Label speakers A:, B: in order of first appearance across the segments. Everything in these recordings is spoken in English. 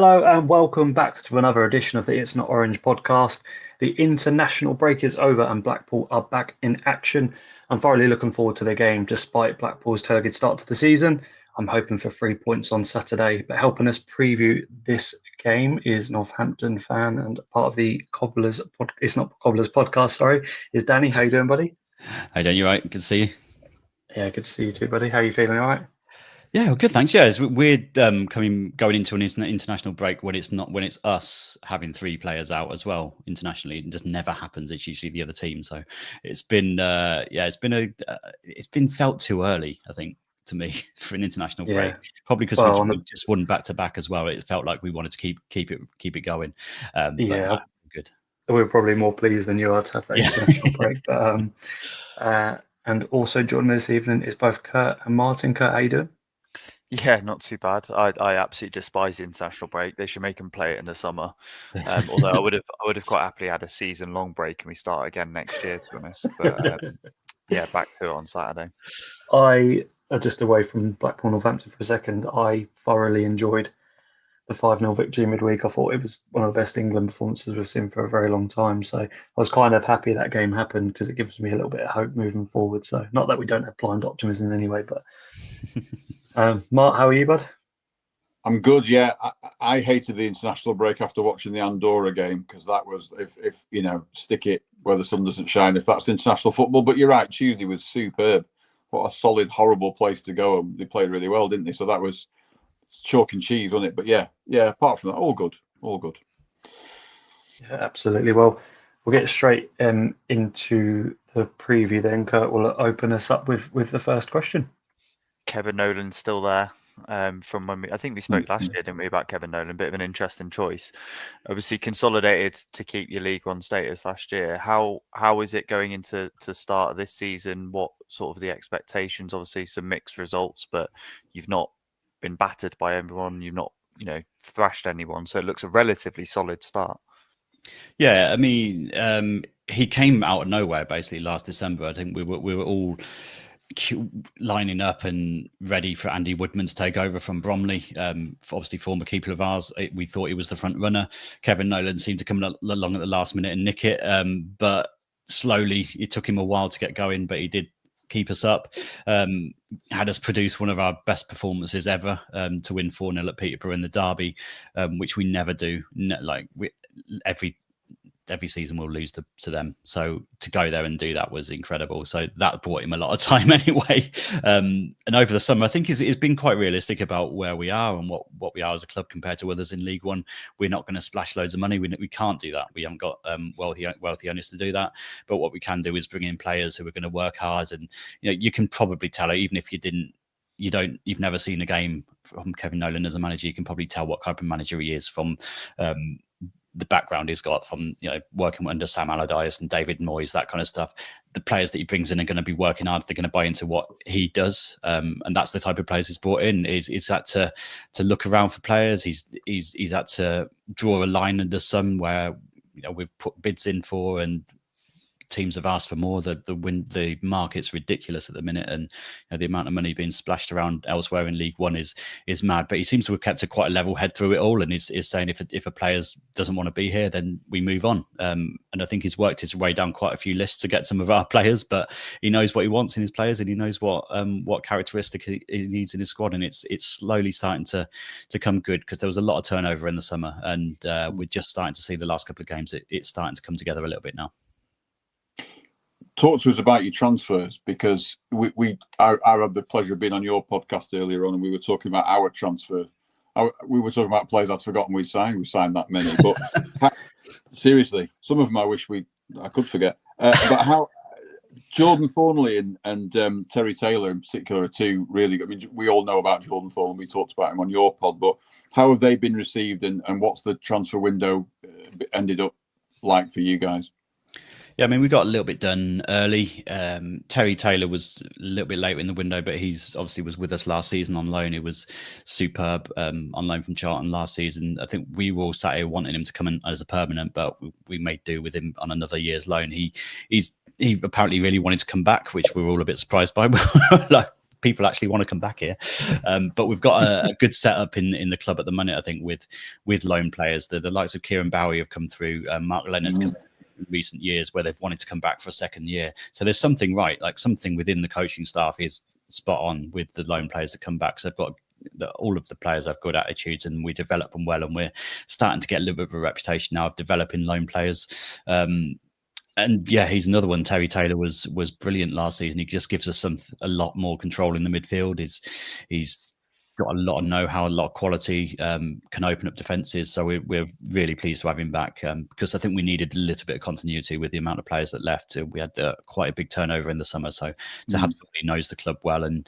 A: Hello and welcome back to another edition of the It's Not Orange podcast. The international break is over and Blackpool are back in action. I'm thoroughly looking forward to the game despite Blackpool's turgid start to the season. I'm hoping for 3 points on Saturday, but helping us preview this game is Northampton fan and part of the It's Not Cobblers podcast, sorry, is Danny. How you doing, buddy?
B: How you doing? You all right? Good to see you.
A: Yeah, good to see you too, buddy. How are you feeling? All right?
B: Yeah, well, good, thanks. Yeah, it's weird going into an international break when it's us having 3 players out as well internationally. It just never happens. It's usually the other team. So it's been it's been felt too early, I think, to me for an international break. Probably because we just won back to back as well. It felt like we wanted to keep it going.
A: Yeah,
B: good.
A: We're probably more pleased than you are to have that international break. But and also joining me this evening is both Kurt and Martin. Kurt, how you doing?
C: Yeah, not too bad. I absolutely despise the international break. They should make them play it in the summer. Although I would have quite happily had a season-long break and we start again next year, to be honest. But yeah, back to it on Saturday.
A: I just away from Blackpool Northampton for a second. I thoroughly enjoyed the 5-0 victory midweek. I thought it was one of the best England performances we've seen for a very long time. So I was kind of happy that game happened because it gives me a little bit of hope moving forward. So not that we don't have blind optimism anyway, but. Mark, how are you, bud?
D: I'm good. Yeah, I hated the international break after watching the Andorra game because that was if stick it where the sun doesn't shine. If that's international football, but you're right. Tuesday was superb. What a solid, horrible place to go. They played really well, didn't they? So that was chalk and cheese, wasn't it? But yeah. Apart from that, all good.
A: Yeah, absolutely. Well, we'll get straight into the preview then. Kurt will open us up with the first question.
C: Kevin Nolan's still there from when I think we spoke last year, didn't we, about Kevin Nolan? Bit of an interesting choice. Obviously consolidated to keep your League One status last year. How is it going into start of this season? What sort of the expectations? Obviously some mixed results, but you've not been battered by everyone. You've not thrashed anyone, so it looks a relatively solid start.
B: Yeah, I mean, he came out of nowhere basically last December. I think we were all lining up and ready for Andy Woodman to take over from Bromley. Obviously, former keeper of ours. We thought he was the front runner. Kevin Nolan seemed to come along at the last minute and nick it. But slowly, it took him a while to get going, but he did keep us up. Had us produce one of our best performances ever to win 4-0 at Peterborough in the derby, which we never do. Every season we'll lose to them. So to go there and do that was incredible. So that brought him a lot of time anyway. And over the summer, I think he's been quite realistic about where we are and what we are as a club compared to others in League One. We're not going to splash loads of money. We can't do that. We haven't got wealthy owners to do that. But what we can do is bring in players who are going to work hard. And you can probably tell, even if you've never seen a game from Kevin Nolan as a manager, you can probably tell what type of manager he is from the background he's got from working under Sam Allardyce and David Moyes, that kind of stuff. The players that he brings in are going to be working hard. They're going to buy into what he does, and that's the type of players he's brought in. Is that to look around for players? He's had to draw a line under some where we've put bids in for and teams have asked for more. The market's ridiculous at the minute, and the amount of money being splashed around elsewhere in League One is mad. But he seems to have kept quite a level head through it all, and is saying if a player doesn't want to be here, then we move on. And I think he's worked his way down quite a few lists to get some of our players, but he knows what he wants in his players, and he knows what characteristic he needs in his squad, and it's slowly starting to come good because there was a lot of turnover in the summer, and we're just starting to see the last couple of games it's starting to come together a little bit now.
D: Talk to us about your transfers, because I had the pleasure of being on your podcast earlier on, and we were talking about our transfer. We were talking about players I'd forgotten we signed. We signed that many, but seriously, some of them I wish I could forget. But how Jordan Thornley and Terry Taylor in particular are two really good. I mean, we all know about Jordan Thornley. We talked about him on your pod, but how have they been received, and what's the transfer window ended up like for you guys?
B: Yeah, I mean, we got a little bit done early. Terry Taylor was a little bit late in the window, but he's obviously was with us last season on loan. He was superb on loan from Charlton last season. I think we were all sat here wanting him to come in as a permanent, but we made do with him on another year's loan. He apparently really wanted to come back, which we were all a bit surprised by. Like, people actually want to come back here. But we've got a good setup in the club at the minute, I think, with loan players. The likes of Kieran Bowie have come through, Mark Leonard's come through in recent years where they've wanted to come back for a second year. So there's something right, like something within the coaching staff is spot on with the loan players that come back. So they've got all of the players have good attitudes and we develop them well, and we're starting to get a little bit of a reputation now of developing loan players. And yeah, he's another one. Terry Taylor was brilliant last season. He just gives us a lot more control in the midfield. He's got a lot of know-how, a lot of quality, can open up defences. So we're really pleased to have him back, because I think we needed a little bit of continuity with the amount of players that left. We had quite a big turnover in the summer. So to have somebody who knows the club well and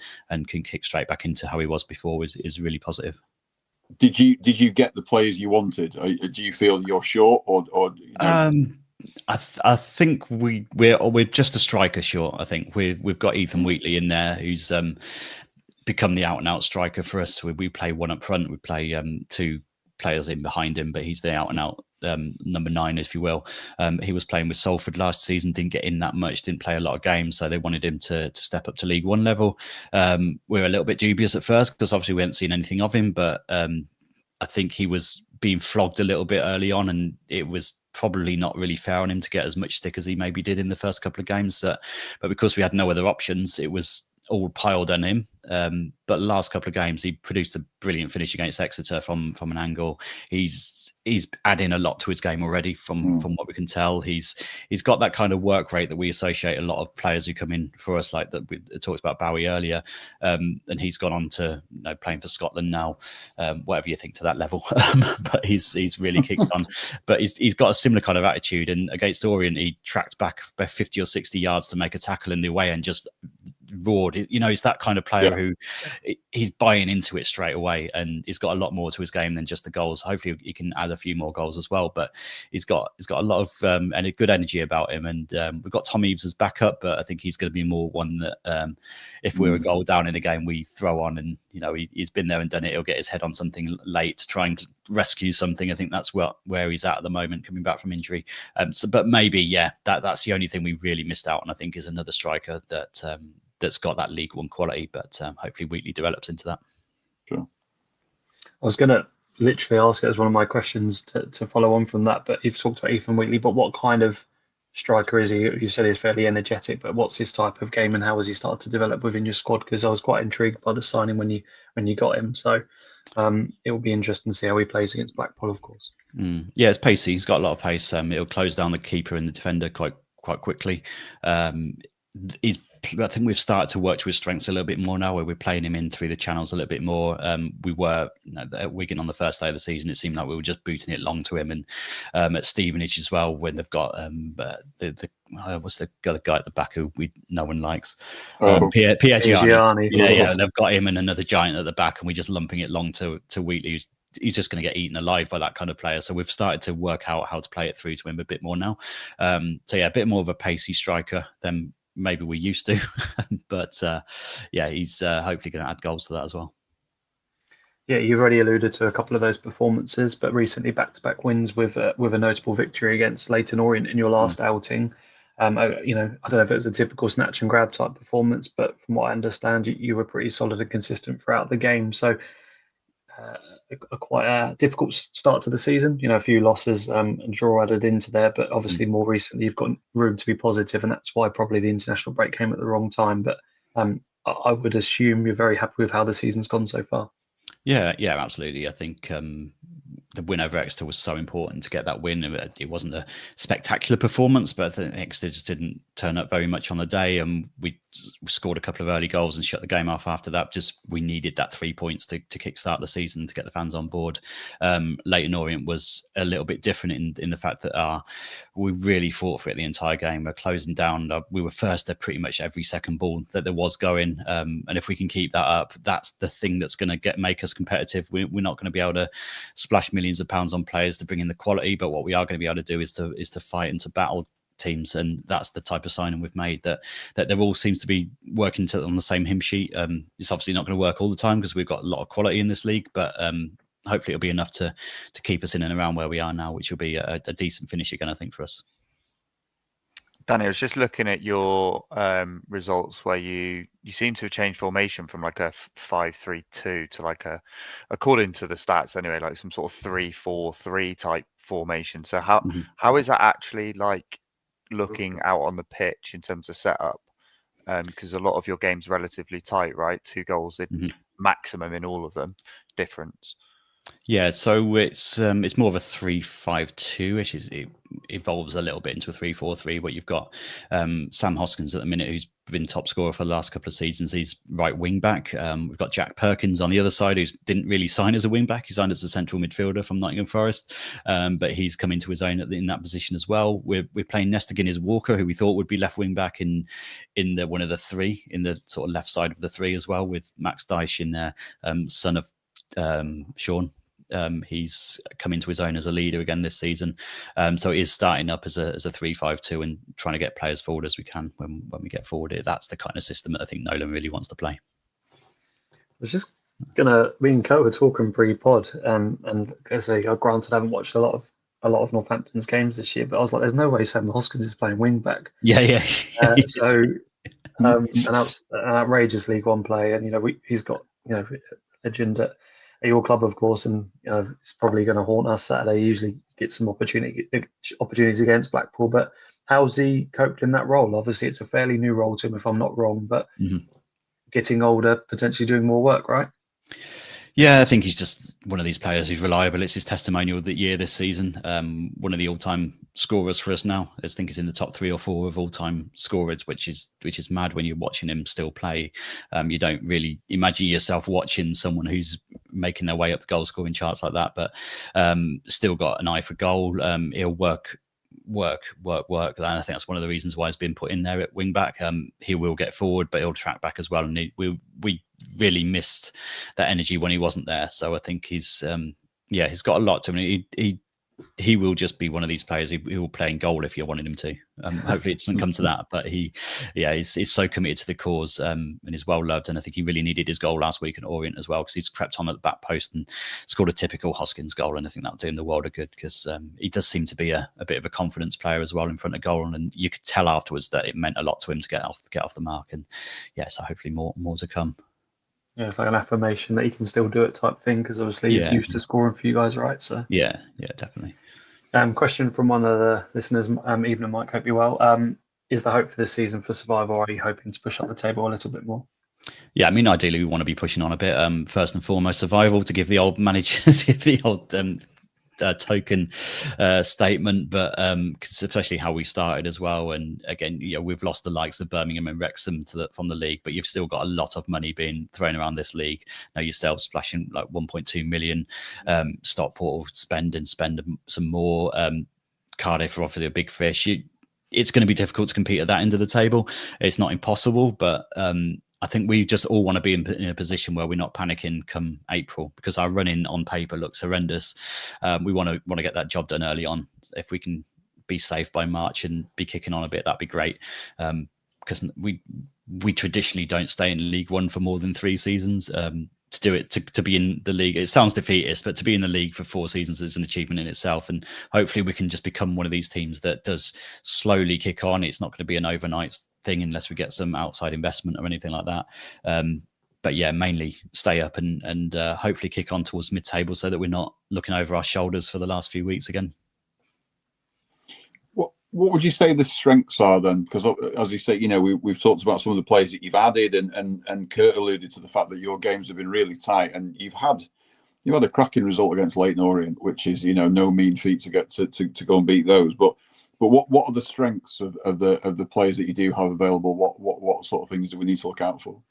B: can kick straight back into how he was before is really positive.
D: Did you get the players you wanted? Do you feel you're short or
B: I think we're just a striker short. I think we've got Ethan Wheatley in there, who's become the out and out striker for us. We play one up front. We play two players in behind him, but he's the out and out number 9, if you will. He was playing with Salford last season, didn't get in that much, didn't play a lot of games, so they wanted him to step up to League One level. We were a little bit dubious at first because obviously we hadn't seen anything of him, but I think he was being flogged a little bit early on, and it was probably not really fair on him to get as much stick as he maybe did in the first couple of games. But because we had no other options, it was all piled on him. But the last couple of games, he produced a brilliant finish against Exeter from an angle. He's adding a lot to his game already from what we can tell. He's got that kind of work rate that we associate a lot of players who come in for us, like that we talked about Bowie earlier. And he's gone on to playing for Scotland now, whatever you think to that level. But he's really kicked on. But he's got a similar kind of attitude. And against Orient, he tracked back 50 or 60 yards to make a tackle in the away and just roared. He's that kind of player who he's buying into it straight away, and he's got a lot more to his game than just the goals. Hopefully he can add a few more goals as well, but he's got a lot of and a good energy about him. And we've got Tom Eaves as backup, but I think he's going to be more one that if we're a goal down in a game, we throw on, and he's been there and done it. He'll get his head on something late to try and rescue something. I think that's where he's at the moment, coming back from injury. But maybe that's the only thing we really missed out on, I think, is another striker that's got that League One quality, but hopefully Wheatley develops into that.
D: Sure.
A: I was going to literally ask it as one of my questions to follow on from that, but you've talked about Ethan Wheatley, but what kind of striker is he? You said he's fairly energetic, but what's his type of game and how has he started to develop within your squad? Because I was quite intrigued by the signing when you got him. So it will be interesting to see how he plays against Blackpool, of course.
B: Yeah, it's pacey. He's got a lot of pace. It'll close down the keeper and the defender quite quickly. I think we've started to work to his strengths a little bit more now, where we're playing him in through the channels a little bit more. We were at Wigan on the first day of the season. It seemed like we were just booting it long to him, and at Stevenage as well, when they've got what's the other guy at the back who no one likes, Pierre Gianni. Yeah, they've got him and another giant at the back, and we're just lumping it long to Wheatley. He's just going to get eaten alive by that kind of player. So we've started to work out how to play it through to him a bit more now. A bit more of a pacey striker than maybe we used to, but he's hopefully going to add goals to that as well.
A: Yeah, you've already alluded to a couple of those performances, but recently back-to-back wins with a notable victory against Leyton Orient in your last outing. I don't know if it was a typical snatch and grab type performance, but from what I understand, you were pretty solid and consistent throughout the game. So quite a difficult start to the season, a few losses and draw added into there, but obviously more recently you've got room to be positive, and that's why probably the international break came at the wrong time. But I would assume you're very happy with how the season's gone so far.
B: Yeah, absolutely. I think the win over Exeter was so important to get that win. It wasn't a spectacular performance, but I think Exeter just didn't turn up very much on the day, and we scored a couple of early goals and shut the game off after that. Just we needed that 3 points to kickstart the season, to get the fans on board. Leyton Orient was a little bit different in the fact that we really fought for it the entire game. We're closing down. We were first at pretty much every second ball that there was going, and if we can keep that up, that's the thing that's going to make us competitive. We're not going to be able to splash millions of pounds on players to bring in the quality, but what we are going to be able to do is to fight and to battle teams, and that's the type of signing we've made, that there all seems to be working on the same hymn sheet. It's obviously not going to work all the time because we've got a lot of quality in this league, but hopefully it'll be enough to keep us in and around where we are now, which will be a decent finish again, I think, for us.
C: Danny, I was just looking at your results where you seem to have changed formation from like a 5-3-2 to like according to the stats anyway, like some sort of 3-4-3 type formation. So how is that actually like looking out on the pitch in terms of setup? Because a lot of your game's relatively tight, right? 2 goals in maximum in all of them. Difference.
B: Yeah, so it's more of a 3-5-2-ish. It evolves a little bit into a 3-4-3, where you've got Sam Hoskins at the minute, who's been top scorer for the last couple of seasons. He's right wing back. We've got Jack Perkins on the other side, who didn't really sign as a wing back. He signed as a central midfielder from Nottingham Forest, but he's come into his own in that position as well. We're playing Nestor Guinness-Walker, who we thought would be left wing back in the one of the three, in the sort of left side of the three as well, with Max Dyche in there, son of Sean. He's come into his own as a leader again this season, so it is starting up as a 3-5-2 and trying to get players forward as we can when we get forward. That's the kind of system that I think Nolan really wants to play.
A: I was just me and Co were talking pre-pod, and I say, granted, I haven't watched a lot of Northampton's games this year, but I was like, there's no way Sam Hoskins is playing wing back.
B: Yeah.
A: So an outrageous League One player, and he's got legend at your club, of course, and it's probably going to haunt us Saturday. He usually gets some opportunities against Blackpool, but how's he coped in that role? Obviously, it's a fairly new role to him, if I'm not wrong, but getting older, potentially doing more work, right?
B: Yeah, I think he's just one of these players who's reliable. It's his testimonial of the year this season. One of the all-time scorers for us now. I think he's in the top 3 or 4 of all-time scorers, which is mad when you're watching him still play. You don't really imagine yourself watching someone who's making their way up the goal-scoring charts like that, but still got an eye for goal. He'll work. And I think that's one of the reasons why he's been put in there at wing back. He will get forward, but he'll track back as well. And we really missed that energy when he wasn't there. So I think he's got a lot to him. He will just be one of these players. He will play in goal if you wanted him to. Hopefully it doesn't come to that, but he's so committed to the cause, and is well loved. And I think he really needed his goal last week at Orient as well, because he's crept on at the back post and scored a typical Hoskins goal. And I think that'll do him the world of good, because he does seem to be a bit of a confidence player as well in front of goal. And you could tell afterwards that it meant a lot to him to get off the mark. And so hopefully more to come.
A: Yeah, it's like an affirmation that he can still do it type thing, because obviously he's used to scoring for you guys, right? So
B: yeah, definitely.
A: Question from one of the listeners, Evening Mike, hope you're well. Is the hope for this season for survival, or are you hoping to push up the table a little bit more?
B: Yeah, I mean, ideally we want to be pushing on a bit. First and foremost, survival, to give the old manager the old token statement, but especially how we started as well. And again, we've lost the likes of Birmingham and Wrexham from the league, but you've still got a lot of money being thrown around this league. Now yourselves splashing like 1.2 million. Stockport will spend some more. Cardiff are obviously a big fish. It's going to be difficult to compete at that end of the table. It's not impossible, but I think we just all want to be in a position where we're not panicking come April, because our running on paper looks horrendous. We want to get that job done early on. If we can be safe by March and be kicking on a bit, that'd be great. Because we traditionally don't stay in League One for more than 3 seasons. To do it, to be in the league, it sounds defeatist, but to be in the league for 4 seasons is an achievement in itself. And hopefully we can just become one of these teams that does slowly kick on. It's not going to be an overnight thing unless we get some outside investment or anything like that. But yeah, mainly stay up and hopefully kick on towards mid-table, so that we're not looking over our shoulders for the last few weeks again.
D: What would you say the strengths are then? Because as you say, we've talked about some of the players that you've added, and Kurt alluded to the fact that your games have been really tight, and you've had a cracking result against Leyton Orient, which is no mean feat to get to go and beat those. But what are the strengths of the players that you do have available? What sort of things do we need to look out for?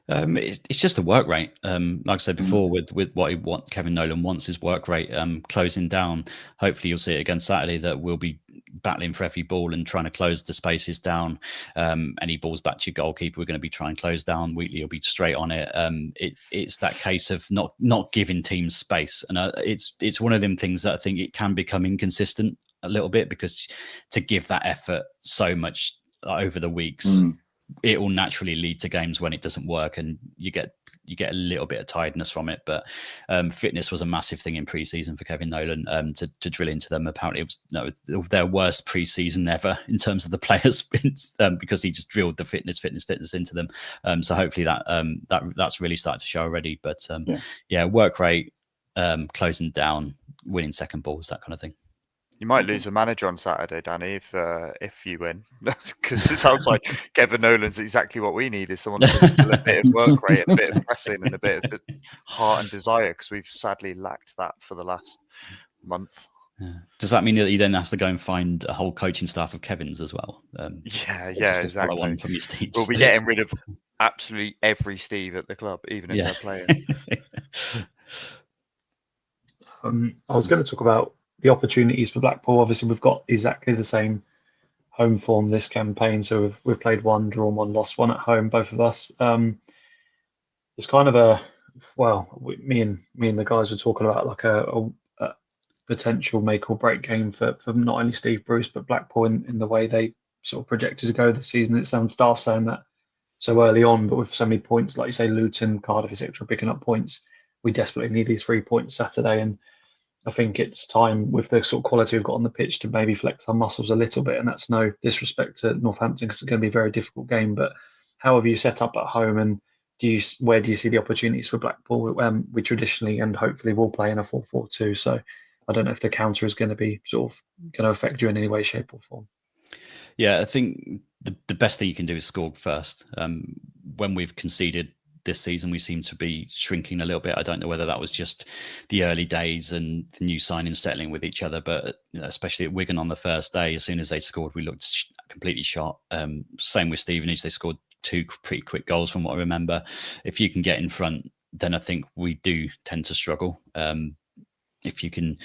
B: It's just the work rate. Like I said before, with what Kevin Nolan wants is work rate, closing down. Hopefully you'll see it again Saturday, that we'll be battling for every ball and trying to close the spaces down. Any balls back to your goalkeeper, we're going to be trying to close down. Wheatley will be straight on it. It's that case of not giving teams space, and it's one of them things that I think it can become inconsistent a little bit, because to give that effort so much over the weeks, it will naturally lead to games when it doesn't work, and you get you get a little bit of tiredness from it. But fitness was a massive thing in pre-season for Kevin Nolan. To drill into them, apparently it was their worst pre-season ever in terms of the players because he just drilled the fitness into them. So hopefully that's really started to show already. But work rate, closing down, winning second balls, that kind of thing.
C: You might lose a manager on Saturday, Danny, if you win, because it sounds like Kevin Nolan's exactly what we need, is someone with still a bit of work rate, and a bit of pressing, and a bit of heart and desire, because we've sadly lacked that for the last month.
B: Yeah. Does that mean that he then has to go and find a whole coaching staff of Kevin's as well?
C: Exactly.
B: One from your Steves.
C: We'll be getting rid of absolutely every Steve at the club, even if they're playing.
A: I was going to talk about the opportunities for Blackpool. Obviously, we've got exactly the same home form this campaign. So we've played one, drawn one, lost one at home, both of us. It's kind of me and the guys were talking about like a potential make or break game for not only Steve Bruce but Blackpool in the way they sort of projected to go this season. It's some staff saying that so early on, but with so many points, like you say, Luton, Cardiff, etc., picking up points. We desperately need these 3 points Saturday, and I think it's time, with the sort of quality we've got on the pitch, to maybe flex our muscles a little bit. And that's no disrespect to Northampton, because it's going to be a very difficult game. But how have you set up at home, and where do you see the opportunities for Blackpool? We traditionally and hopefully will play in a 4-4-2. So I don't know if the counter is going to be sort of going to affect you in any way, shape, or form.
B: Yeah, I think the best thing you can do is score first. When we've conceded this season, we seem to be shrinking a little bit. I don't know whether that was just the early days and the new signings settling with each other, but especially at Wigan on the first day, as soon as they scored, we looked completely shot. Same with Stevenage, they scored 2 pretty quick goals from what I remember. If you can get in front, then I think we do tend to struggle. If you can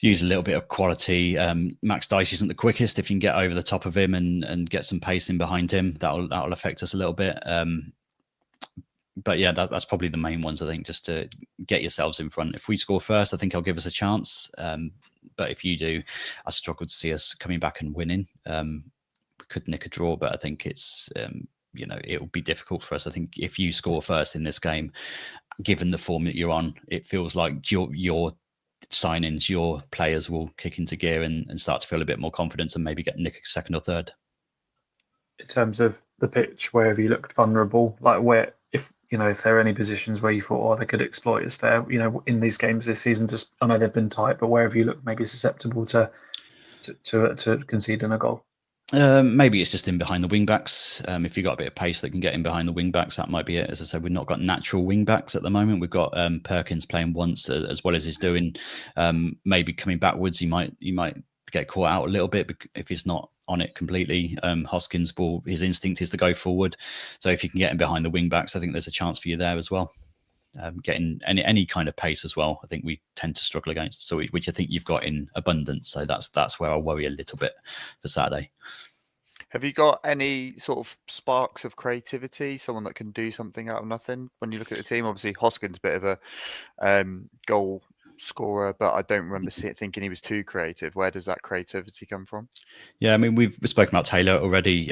B: use a little bit of quality, Max Dyche isn't the quickest. If you can get over the top of him and get some pace in behind him, that'll affect us a little bit. But yeah, that's probably the main ones, I think, just to get yourselves in front. If we score first, I think I'll give us a chance. But if you do, I struggle to see us coming back and winning. We could nick a draw, but I think it's, it will be difficult for us. I think if you score first in this game, given the form that you're on, it feels like your signings, your players will kick into gear and start to feel a bit more confidence and maybe get nick a second or third.
A: In terms of the pitch, where have you looked vulnerable? Like if there are any positions where you thought, they could exploit us there, in these games this season, just, I know they've been tight, but where have you looked maybe susceptible to conceding a goal?
B: Maybe it's just in behind the wing backs. If you've got a bit of pace that can get in behind the wing backs, that might be it. As I said, we've not got natural wing backs at the moment. We've got Perkins playing once as well as he's doing. Maybe coming backwards, he might get caught out a little bit if he's not on it completely. Hoskins his instinct is to go forward. So if you can get him behind the wing backs, I think there's a chance for you there as well. Getting any kind of pace as well, I think we tend to struggle against. So which I think you've got in abundance. So that's where I worry a little bit for Saturday.
C: Have you got any sort of sparks of creativity? Someone that can do something out of nothing? When you look at the team, obviously Hoskins a bit of a goal scorer, but I don't remember thinking he was too creative. Where does that creativity come from?
B: Yeah, I mean, we've spoken about Taylor already.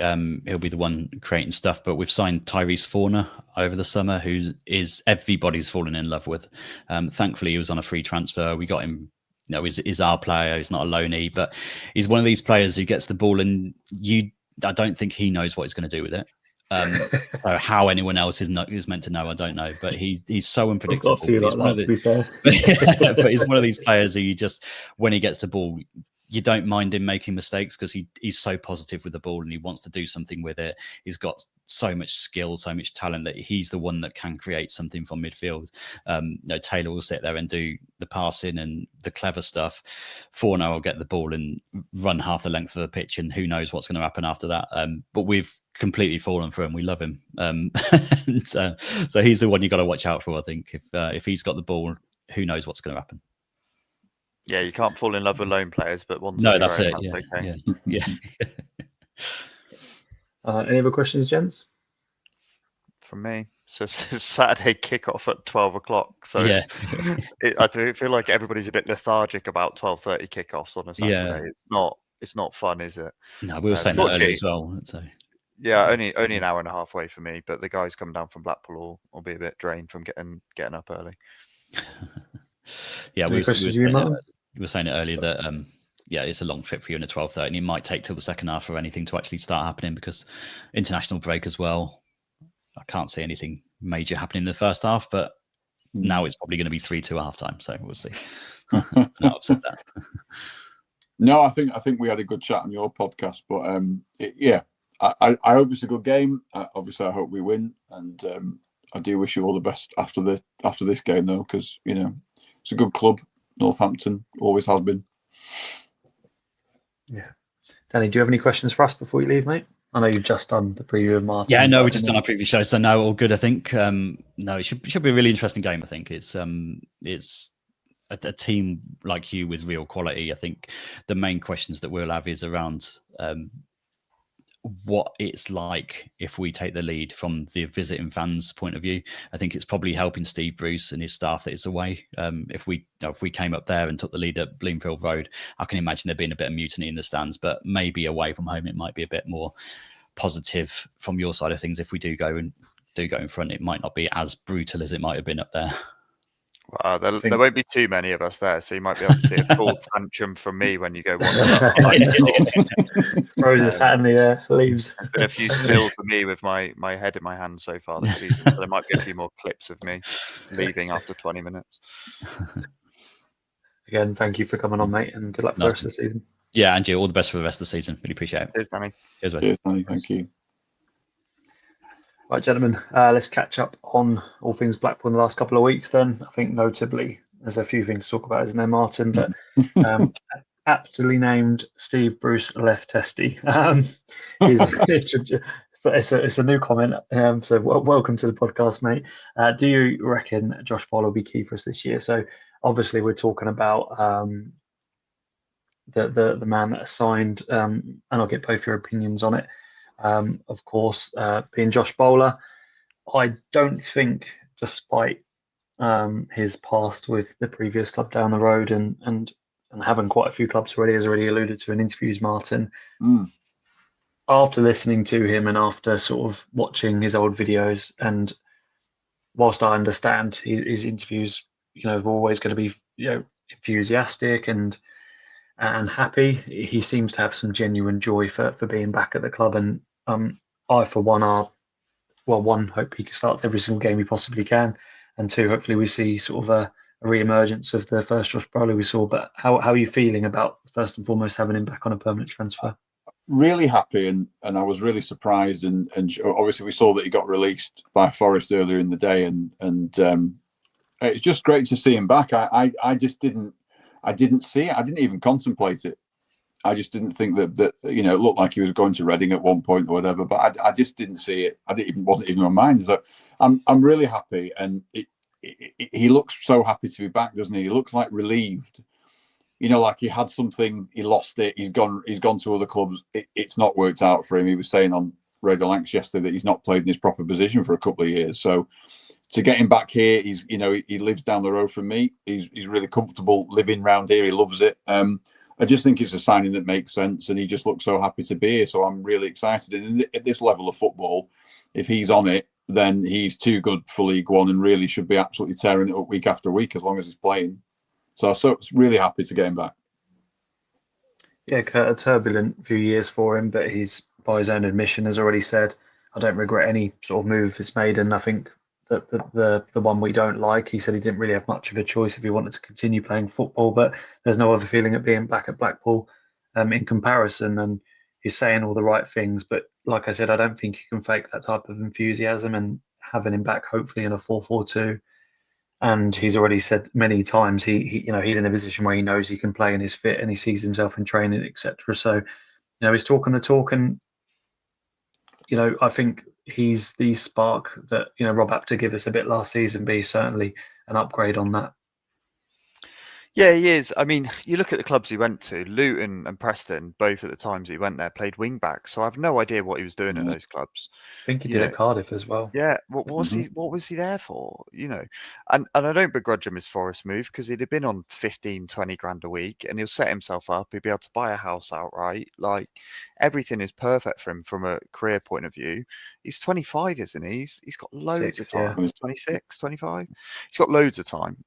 B: He'll be the one creating stuff, but we've signed Tyrese Forner over the summer, who is everybody's fallen in love with. Thankfully, he was on a free transfer. We got him. He's our player. He's not a loanee, but he's one of these players who gets the ball and I don't think he knows what he's going to do with it. So how anyone else is meant to know, I don't know. But he's so unpredictable.
A: To be fair.
B: But he's one of these players who when he gets the ball, you don't mind him making mistakes because he's so positive with the ball and he wants to do something with it. He's got so much skill, so much talent that he's the one that can create something from midfield. Taylor will sit there and do the passing and the clever stuff. Forno will get the ball and run half the length of the pitch, and who knows what's going to happen after that. But we've completely fallen for him. We love him. So he's the one you got to watch out for, I think. If he's got the ball, who knows what's going to happen.
C: Yeah, you can't fall in love with loan players, but once
B: that's it.
A: Yeah. Any other questions, gents?
C: From me, so it's Saturday kickoff at 12 o'clock. So
B: yeah.
C: I feel like everybody's a bit lethargic about 12:30 kickoffs on a Saturday.
B: Yeah.
C: It's not fun, is it?
B: No, we were saying that earlier as well. So.
C: Yeah, only an hour and a half away for me, but the guys coming down from Blackpool will be a bit drained from getting up early.
B: Yeah,
A: Any questions for you, Martin?
B: we were saying it earlier that yeah, it's a long trip for you in a 12:30, and it might take till the second half for anything to actually start happening because international break as well. I can't see anything major happening in the first half, but now it's probably going to be 3-2 half time, so we'll see. Not upset that.
D: No, I think we had a good chat on your podcast, but I hope it's a good game. Obviously, I hope we win, and I do wish you all the best after this game, though, because it's a good club. Northampton always has been.
A: Yeah, Danny, do you have any questions for us before you leave, mate? I know you've just done the preview of Martin.
B: Yeah, no, we've just done our preview show, so no, all good. I think no, it should be a really interesting game. I think it's a team like you with real quality. I think the main questions that we'll have is around what it's like if we take the lead from the visiting fans' point of view. I think it's probably helping Steve Bruce and his staff that it's away. If we came up there and took the lead at Bloomfield Road, I can imagine there being a bit of mutiny in the stands, but maybe away from home, it might be a bit more positive from your side of things. If we do go in front, it might not be as brutal as it might have been up there.
C: Wow, there won't be too many of us there, so you might be able to see a full tantrum from me when you go 1.
A: Throws his hat in the air, leaves.
C: There's been a few stills for me with my head in my hand so far this season, so there might be a few more clips of me leaving after 20 minutes.
A: Again, thank you for coming on, mate, and good luck for the rest of the season.
B: Yeah, and you all the best for the rest of the season. Really appreciate it.
C: Cheers, Danny.
D: Cheers, Danny. Thank you.
A: Right, gentlemen, let's catch up on all things Blackpool in the last couple of weeks then. I think notably there's a few things to talk about, isn't there, Martin? But aptly named Steve Bruce left testy. It's a new comment, so welcome to the podcast, mate. Do you reckon Josh Bowler will be key for us this year? So obviously we're talking about the man that signed, and I'll get both your opinions on it. Of course, being Josh Bowler, I don't think, despite his past with the previous club down the road and having quite a few clubs already, as already alluded to in interviews, Martin, after listening to him and after sort of watching his old videos, and whilst I understand his interviews, are always going to be, enthusiastic and happy, he seems to have some genuine joy for being back at the club. And I, for one, hope he can start every single game he possibly can, and two, hopefully we see sort of a re-emergence of the first Josh Bowler we saw. But how are you feeling about, first and foremost, having him back on a permanent transfer?
D: Really happy, and I was really surprised, and obviously we saw that he got released by Forest earlier in the day, and it's just great to see him back. I just didn't see it. I didn't even contemplate it. I just didn't think that it looked like he was going to Reading at one point or whatever, but I just didn't see it. Wasn't even in my mind. So I'm really happy, and he looks so happy to be back, doesn't he? He looks like relieved. Like he had something, he lost it. He's gone to other clubs. It's not worked out for him. He was saying on Radio Lancs yesterday that he's not played in his proper position for a couple of years. So to get him back here, he lives down the road from me. He's really comfortable living round here. He loves it. I just think it's a signing that makes sense, and he just looks so happy to be here. So I'm really excited. And at this level of football, if he's on it, then he's too good for League One and really should be absolutely tearing it up week after week as long as he's playing. So really happy to get him back.
A: Yeah, a turbulent few years for him, but he's, by his own admission, has already said, I don't regret any sort of move he's made. And I think that the one we don't like, he said he didn't really have much of a choice if he wanted to continue playing football, but there's no other feeling at being back at Blackpool in comparison. And he's saying all the right things, but like I said, I don't think you can fake that type of enthusiasm, and having him back hopefully in a 4-4-2. And he's already said many times he's in a position where he knows he can play and is fit, and he sees himself in training, etc. So, he's talking the talk, and I think he's the spark that Rob Apter gave us a bit last season, but he's certainly an upgrade on that.
C: Yeah, he is. I mean, you look at the clubs he went to, Luton and Preston, both at the times he went there, played wing back. So I have no idea what he was doing at those clubs.
A: I think he
C: You
A: did
C: know,
A: at Cardiff as well.
C: yeah, what was he? What was he there for? You know, and I don't begrudge him his Forest move because he'd have been on 15, 20 grand a week, and he'll set himself up. He'd be able to buy a house outright. Like everything is perfect for him from a career point of view. He's 25, isn't he? He's got loads of time.
A: Yeah.
C: 26, 25. He's got loads of time.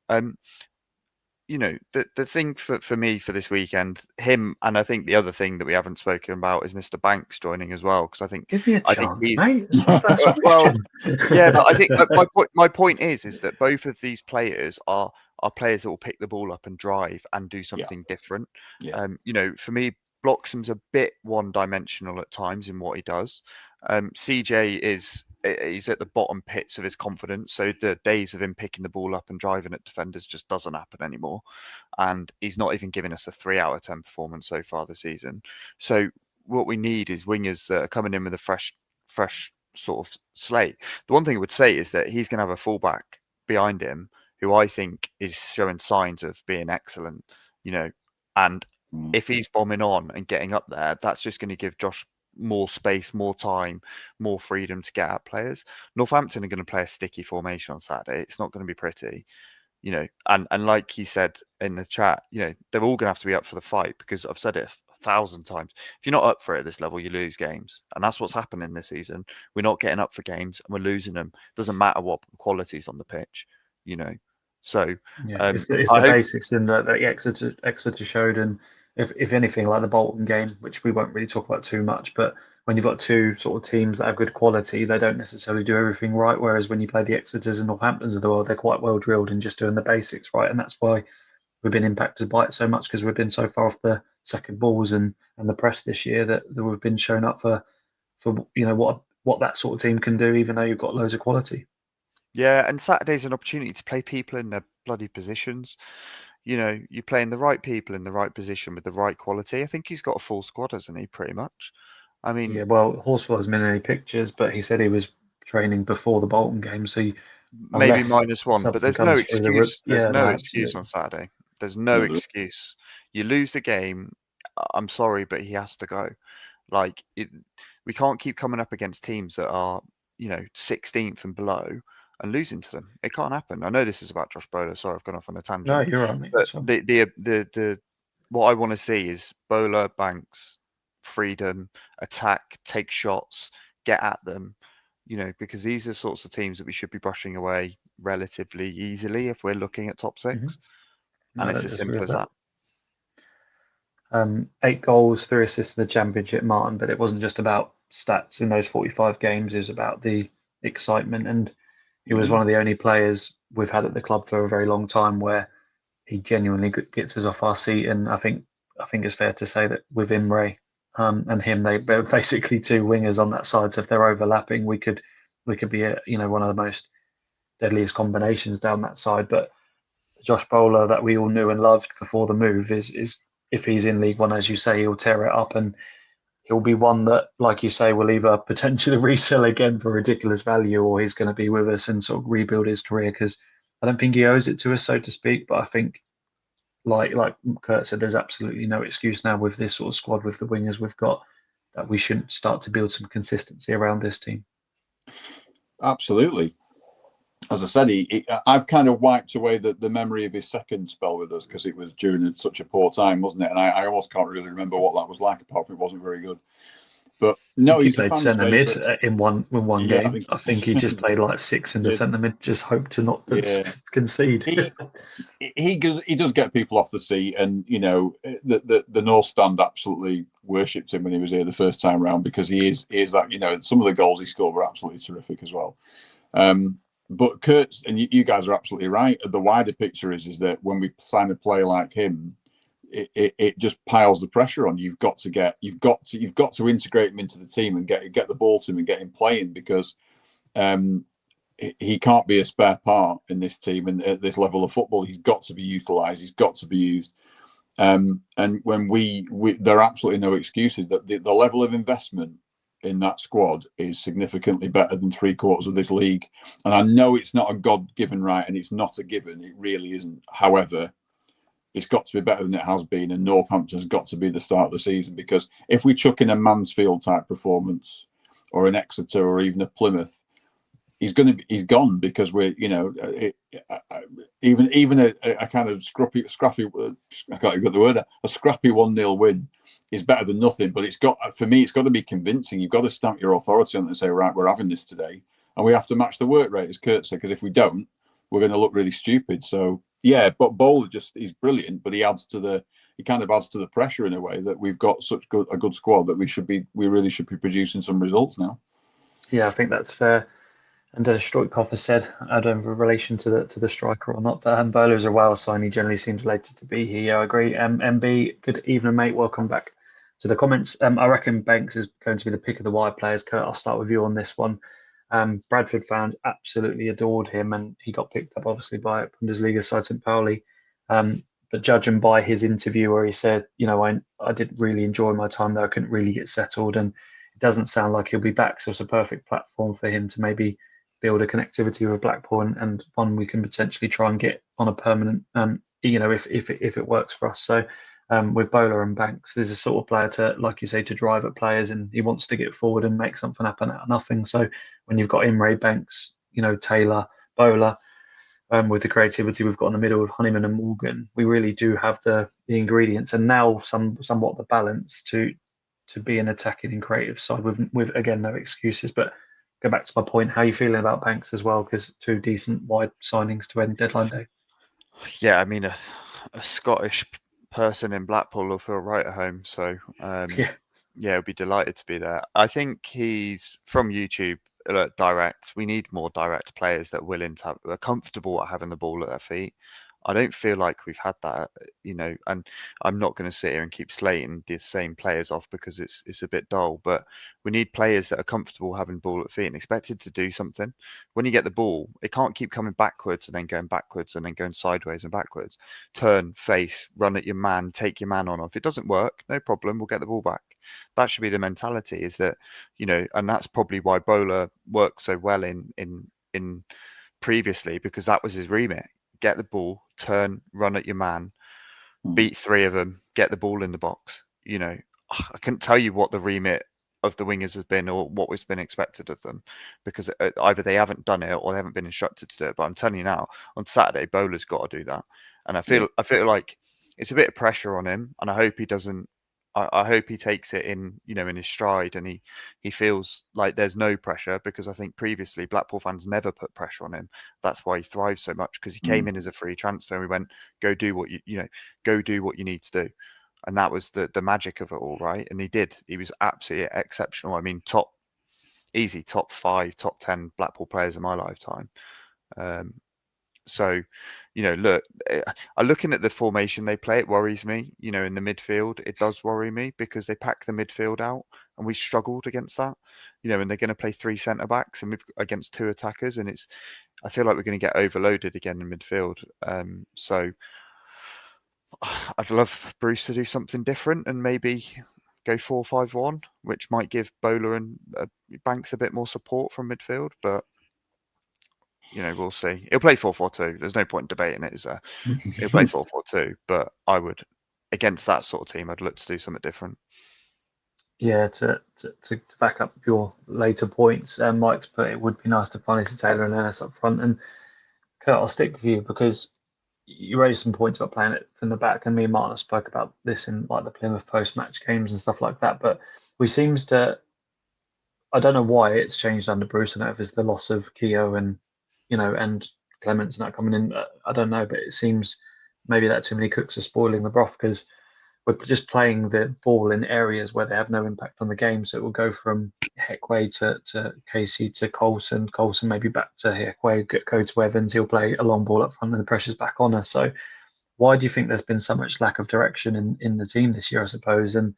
C: You know, the thing for me for this weekend, him, and I think the other thing that we haven't spoken about is Mr. Banks joining as well, because I think
A: Give me a chance,
C: he's
A: mate. It's my first
C: well,
A: question.
C: yeah, but I think my point is that both of these players are players that will pick the ball up and drive and do something different.
D: Yeah.
C: You know, for me, Bloxham's a bit one-dimensional at times in what he does. CJ he's at the bottom pits of his confidence, so the days of him picking the ball up and driving at defenders just doesn't happen anymore. And he's not even giving us a 3 out of 10 performance so far this season. So what we need is wingers that are coming in with a fresh sort of slate. The one thing I would say is that he's going to have a fullback behind him who I think is showing signs of being excellent, you know, and if he's bombing on and getting up there, that's just going to give Josh more space, more time, more freedom to get at players. Northampton are going to play a sticky formation on Saturday. It's not going to be pretty, you know, and like he said in the chat, you know, they're all going to have to be up for the fight, because I've said it 1,000 times. If you're not up for it at this level, you lose games. And that's what's happening this season. We're not getting up for games and we're losing them. Doesn't matter what quality's on the pitch, you know. So
A: it's the basics in that Exeter showed, and if anything, like the Bolton game, which we won't really talk about too much, but when you've got two sort of teams that have good quality, they don't necessarily do everything right. Whereas when you play the Exeters and Northamptons of the world, they're quite well drilled in just doing the basics right, and that's why we've been impacted by it so much, because we've been so far off the second balls and the press this year that we've been shown up for you know what that sort of team can do, even though you've got loads of quality.
C: Yeah, and Saturday's an opportunity to play people in their bloody positions. You know, you're playing the right people in the right position with the right quality. I think he's got a full squad, hasn't he, pretty much? I mean...
A: Yeah, well, Horsfall hasn't been in any pictures, but he said he was training before the Bolton game, so
C: maybe -1, but there's no excuse. There's no excuse on Saturday. There's no excuse. You lose the game, I'm sorry, but he has to go. Like, we can't keep coming up against teams that are, you know, 16th and below and losing to them. It can't happen. I know this is about Josh Bowler. Sorry, I've gone off on a tangent.
A: No, you're right, mate.
C: But the what I want to see is Bowler, Banks, freedom, attack, take shots, get at them. You know, because these are sorts of teams that we should be brushing away relatively easily if we're looking at top 6.
A: Mm-hmm.
C: And it's as simple as that.
A: 8 goals, 3 assists in the Championship, Martin, but it wasn't just about stats in those 45 games. It was about the excitement, and he was one of the only players we've had at the club for a very long time where he genuinely gets us off our seat. And I think it's fair to say that with Imre and him, they're basically two wingers on that side. So if they're overlapping, we could be one of the most deadliest combinations down that side. But Josh Bowler, that we all knew and loved before the move, is if he's in League One, as you say, he'll tear it up, and he'll be one that, like you say, will either potentially resell again for ridiculous value, or he's going to be with us and sort of rebuild his career, because I don't think he owes it to us, so to speak. But I think, like Kurt said, there's absolutely no excuse now with this sort of squad, with the wingers we've got, that we shouldn't start to build some consistency around this team.
D: Absolutely. As I said, I've kind of wiped away the memory of his second spell with us, because it was during such a poor time, wasn't it? And I almost can't really remember what that was like, apart from it wasn't very good. But no,
A: he played centre mid in one game. I think he just played like 6 in the centre mid, just hoped to not concede.
D: He does get people off the seat, and you know the North Stand absolutely worshipped him when he was here the first time round, because he is that, you know, some of the goals he scored were absolutely terrific as well. But Kurt, and you guys are absolutely right. The wider picture is that when we sign a player like him, it just piles the pressure on. You've got to integrate him into the team and get the ball to him and get him playing, because he can't be a spare part in this team and at this level of football. He's got to be utilised. He's got to be used. And when we there are absolutely no excuses. That the level of investment in that squad is significantly better than 3/4 of this league. And I know it's not a God-given right, and it's not a given. It really isn't. However, it's got to be better than it has been, and Northampton's got to be the start of the season, because if we chuck in a Mansfield type performance or an Exeter or even a Plymouth, he's gone, because we're, even a kind of scrappy, I can't even get the word out, a scrappy 1-0 win is better than nothing. But for me, it's got to be convincing. You've got to stamp your authority on it and say, right, we're having this today, and we have to match the work rate, as Kurt said, because if we don't, we're going to look really stupid. So yeah, but Bowler he's brilliant, but he kind of adds to the pressure in a way that we've got such a good squad that we really should be producing some results now.
A: Yeah, I think that's fair. And Stoichkov has said, I don't know in relation to the striker or not, but Bowler is a Wales sign. He generally seems related to be here. Yeah, I agree. MB, good evening, mate. Welcome back to the comments. I reckon Banks is going to be the pick of the wide players. Kurt, I'll start with you on this one. Bradford fans absolutely adored him, and he got picked up obviously by Bundesliga side St. Pauli. But judging by his interview where he said, I didn't really enjoy my time there, I couldn't really get settled, and it doesn't sound like he'll be back. So it's a perfect platform for him to maybe build a connectivity with Blackpool, and one we can potentially try and get on a permanent, if it works for us. So with Bowler and Banks, there's a sort of player to, like you say, to drive at players, and he wants to get forward and make something happen out of nothing. So when you've got Imre, Banks, Taylor, Bowler, with the creativity we've got in the middle with Honeyman and Morgan, we really do have the ingredients, and now somewhat the balance to be an attacking and creative side with again, no excuses. But go back to my point, how are you feeling about Banks as well? Because 2 decent wide signings to end deadline day.
C: Yeah, I mean, a Scottish person in Blackpool will feel right at home. So, yeah, I'll be delighted to be there. I think he's from YouTube. Direct. We need more direct players that are willing to are comfortable at having the ball at their feet. I don't feel like we've had that, and I'm not going to sit here and keep slating the same players off because it's a bit dull, but we need players that are comfortable having the ball at feet and expected to do something. When you get the ball, it can't keep coming backwards and then going backwards and then going sideways and backwards. Turn, face, run at your man, take your man on. If it doesn't work, no problem, we'll get the ball back. That should be the mentality, is that, and that's probably why Bowler worked so well in previously, because that was his remit. Get the ball, turn, run at your man, beat 3 of them, get the ball in the box. I couldn't tell you what the remit of the wingers has been or what was been expected of them, because either they haven't done it or they haven't been instructed to do it. But I'm telling you now, on Saturday, Bowler's got to do that. And I feel like it's a bit of pressure on him, and I hope he doesn't. I hope he takes it in his stride, and he feels like there's no pressure, because I think previously Blackpool fans never put pressure on him. That's why he thrives so much, because he came in as a free transfer and we went, go do what go do what you need to do. And that was the magic of it all, right? And he did. He was absolutely exceptional. I mean, top 5, top 10 Blackpool players in my lifetime. So, look, looking at the formation they play, it worries me, in the midfield. It does worry me, because they pack the midfield out and we struggled against that, and they're going to play 3 centre-backs and against 2 attackers. And I feel like we're going to get overloaded again in midfield. So I'd love Bruce to do something different and maybe go 4-5-1, which might give Bowler and Banks a bit more support from midfield. But we'll see. He'll play 4-4-2. There's no point in debating it, is there? He'll play 4-4-2. But I would, against that sort of team, I'd look to do something different.
A: Yeah, to back up your later points, Mike's put it would be nice to find Taylor and Ennis up front. And Kurt, I'll stick with you, because you raised some points about playing it from the back, and me and Martin spoke about this in like the Plymouth post-match games and stuff like that. But we seems to, I don't know why it's changed under Bruce. I know if it's the loss of Keogh and and Clements not coming in, I don't know, but it seems maybe that too many cooks are spoiling the broth, because we're just playing the ball in areas where they have no impact on the game. So it will go from Heckway to Casey to Coulson maybe back to Heckway, go to Evans, he'll play a long ball up front and the pressure's back on us. So why do you think there's been so much lack of direction in the team this year, I suppose? And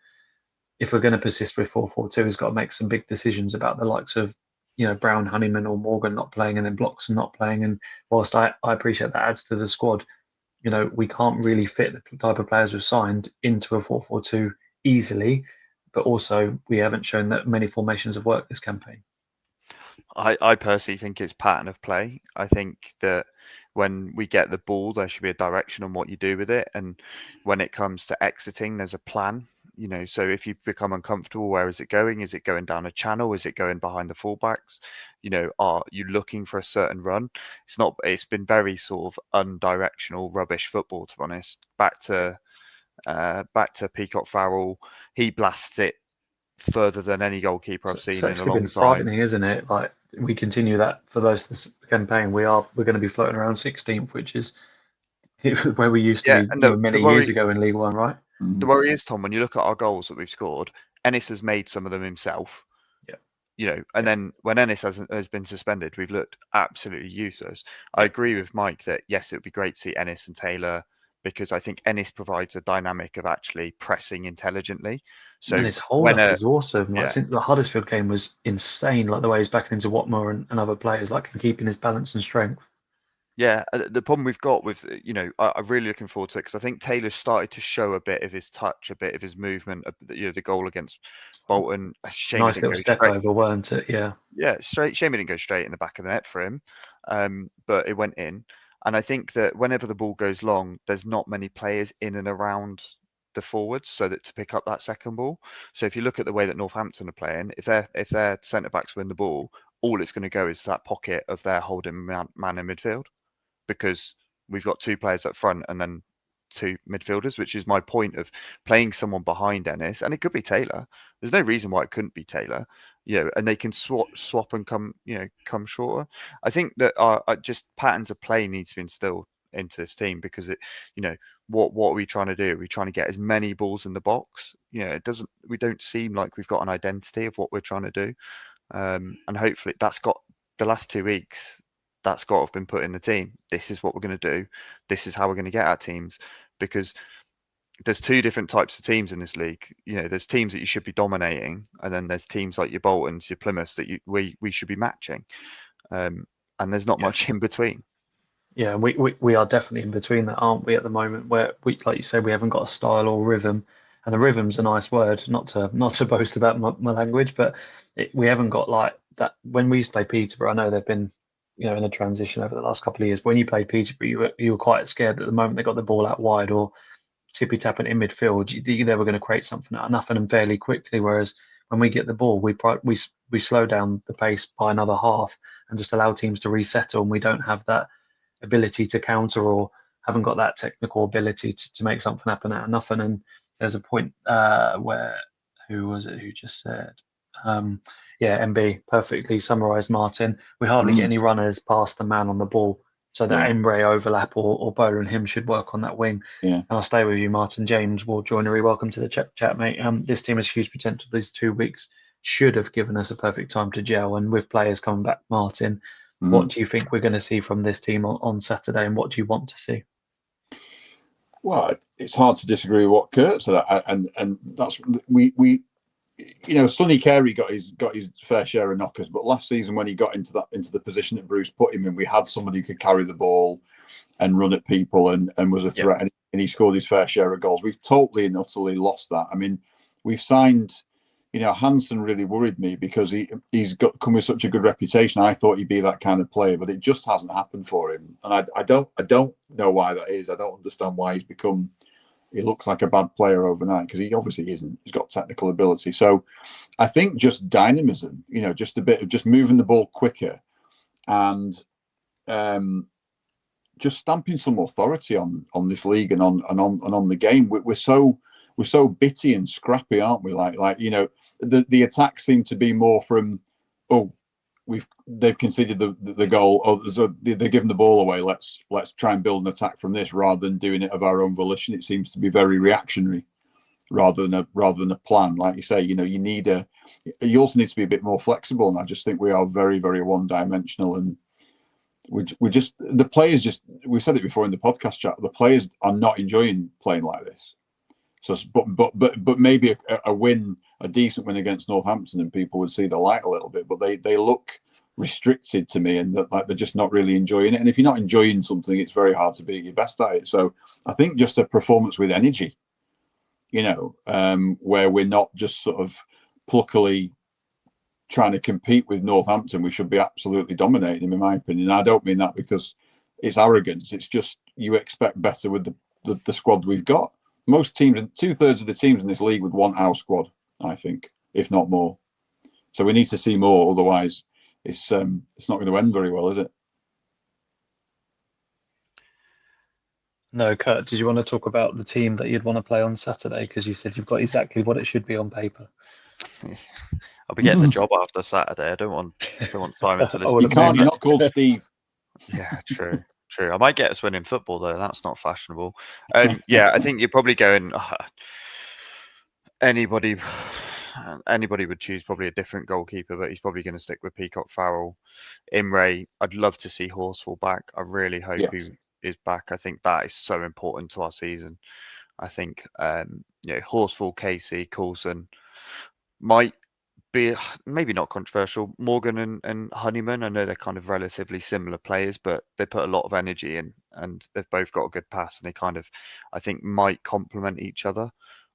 A: if we're going to persist with 4-4-2, he's got to make some big decisions about the likes of Brown, Honeyman or Morgan not playing, and then Bloxham not playing. And whilst I appreciate that adds to the squad, we can't really fit the type of players we've signed into a 4-4-2 easily, but also we haven't shown that many formations have worked this campaign.
C: I personally think it's pattern of play. I think that when we get the ball, there should be a direction on what you do with it. And when it comes to exiting, there's a plan. So if you become uncomfortable, where is it going? Is it going down a channel? Is it going behind the fullbacks? Are you looking for a certain run? It's been very sort of undirectional, rubbish football, to be honest. Back to Peacock Farrell. He blasts it further than any goalkeeper I've seen
A: It's
C: in a
A: actually
C: long
A: been
C: time.
A: frightening, isn't it? Like, we continue that for those this campaign. We're going to be floating around 16th, which is where we used to be,
C: and
A: many years ago in League One, right?
C: The worry is, Tom, when you look at our goals that we've scored, Ennis has made some of them himself. And then when Ennis has been suspended, we've looked absolutely useless. I agree with Mike that yes, it would be great to see Ennis and Taylor, because I think Ennis provides a dynamic of actually pressing intelligently. So
A: and his hold up is awesome. Like, the Huddersfield game was insane. Like the way he's backing into Watmore and other players, like keeping his balance and strength.
C: Yeah, the problem we've got with, I'm really looking forward to it, because I think Taylor's started to show a bit of his touch, a bit of his movement. The goal against Bolton, shame
A: Nice
C: it didn't
A: little
C: go
A: step
C: straight.
A: over, weren't it? Yeah.
C: Yeah, shame it didn't go straight in the back of the net for him, but it went in. And I think that whenever the ball goes long, there's not many players in and around the forwards so that to pick up that second ball. So if you look at the way that Northampton are playing, if their centre backs win the ball, all it's going to go is to that pocket of their holding man in midfield, because we've got two players up front and then two midfielders, which is my point of playing someone behind Ennis, and it could be Taylor. There's no reason why it couldn't be Taylor, and they can swap and come shorter. I think that just patterns of play needs to be instilled into this team, because what are we trying to do? Are we trying to get as many balls in the box? We don't seem like we've got an identity of what we're trying to do, and hopefully that's got the last 2 weeks. That's got to have been put in the team. This is what we're going to do. This is how we're going to get our teams, because there's two different types of teams in this league. There's teams that you should be dominating, and then there's teams like your Boltons, your Plymouths that we should be matching. And there's not much in between.
A: Yeah, we are definitely in between that, aren't we, at the moment, where we, like you said, we haven't got a style or rhythm. And the rhythm's a nice word, not to boast about my language, but we haven't got like that. When we used to play Peterborough, I know they've been in a transition over the last couple of years. But when you played Peterborough, you were quite scared that the moment they got the ball out wide or tippy tapping in midfield, they were going to create something out of nothing and fairly quickly. Whereas when we get the ball, we slow down the pace by another half and just allow teams to resettle, and we don't have that ability to counter or haven't got that technical ability to make something happen out of nothing. And there's a point where, who was it who just said, MB perfectly summarised, Martin. We hardly get any runners past the man on the ball. So that Emre overlap or Bowler and him should work on that wing.
D: Yeah.
A: And I'll stay with you, Martin. James Ward Joinery, welcome to the chat, mate. This team has huge potential. These 2 weeks should have given us a perfect time to gel. And with players coming back, Martin, what do you think we're going to see from this team on Saturday, and what do you want to see?
D: Well, it's hard to disagree with what Kurt said, and that's we Sonny Carey got his fair share of knockers, but last season when he got into the position that Bruce put him in, we had somebody who could carry the ball and run at people and was a threat, and he scored his fair share of goals. We've totally and utterly lost that. I mean, we've signed. Hansen really worried me because he's come with such a good reputation. I thought he'd be that kind of player, but it just hasn't happened for him, and I don't know why that is. I don't understand why he's become. He looks like a bad player overnight, because he obviously isn't. He's got technical ability. So I think just dynamism, just a bit of just moving the ball quicker and just stamping some authority on this league and on the game. We're so bitty and scrappy, aren't we? The attacks seem to be more from, they've conceded the goal, they're giving the ball away. Let's try and build an attack from this, rather than doing it of our own volition. It seems to be very reactionary, rather than a plan. Like you say, you also need to be a bit more flexible. And I just think we are very, very one-dimensional, and the players we've said it before in the podcast chat. The players are not enjoying playing like this. So, but maybe a win, a decent win against Northampton, and people would see the light a little bit. But they look restricted to me, and that they're just not really enjoying it. And if you're not enjoying something, it's very hard to be at your best at it. So I think just a performance with energy, where we're not just sort of pluckily trying to compete with Northampton, we should be absolutely dominating them, in my opinion. I don't mean that because it's arrogance. It's just you expect better with the squad we've got. Most teams, 2/3 of the teams in this league would want our squad, I think, if not more. So we need to see more. Otherwise, it's not going to end very well, is it?
A: No, Kurt, did you want to talk about the team that you'd want to play on Saturday? Because you said you've got exactly what it should be on paper.
C: I'll be getting the job after Saturday. I don't want Simon to listen.
D: You can't. You're not called Steve.
C: Yeah, true. I might get us winning football though. That's not fashionable. Yeah, I think you're probably going. Anybody would choose probably a different goalkeeper, but he's probably going to stick with Peacock Farrell. Imre, I'd love to see Horsfall back. I really hope he is back. I think that is so important to our season. I think Horsfall, Casey, Coulson might be maybe not controversial. Morgan and Honeyman, I know they're kind of relatively similar players, but they put a lot of energy in, and they've both got a good pass, and they kind of, I think, might complement each other.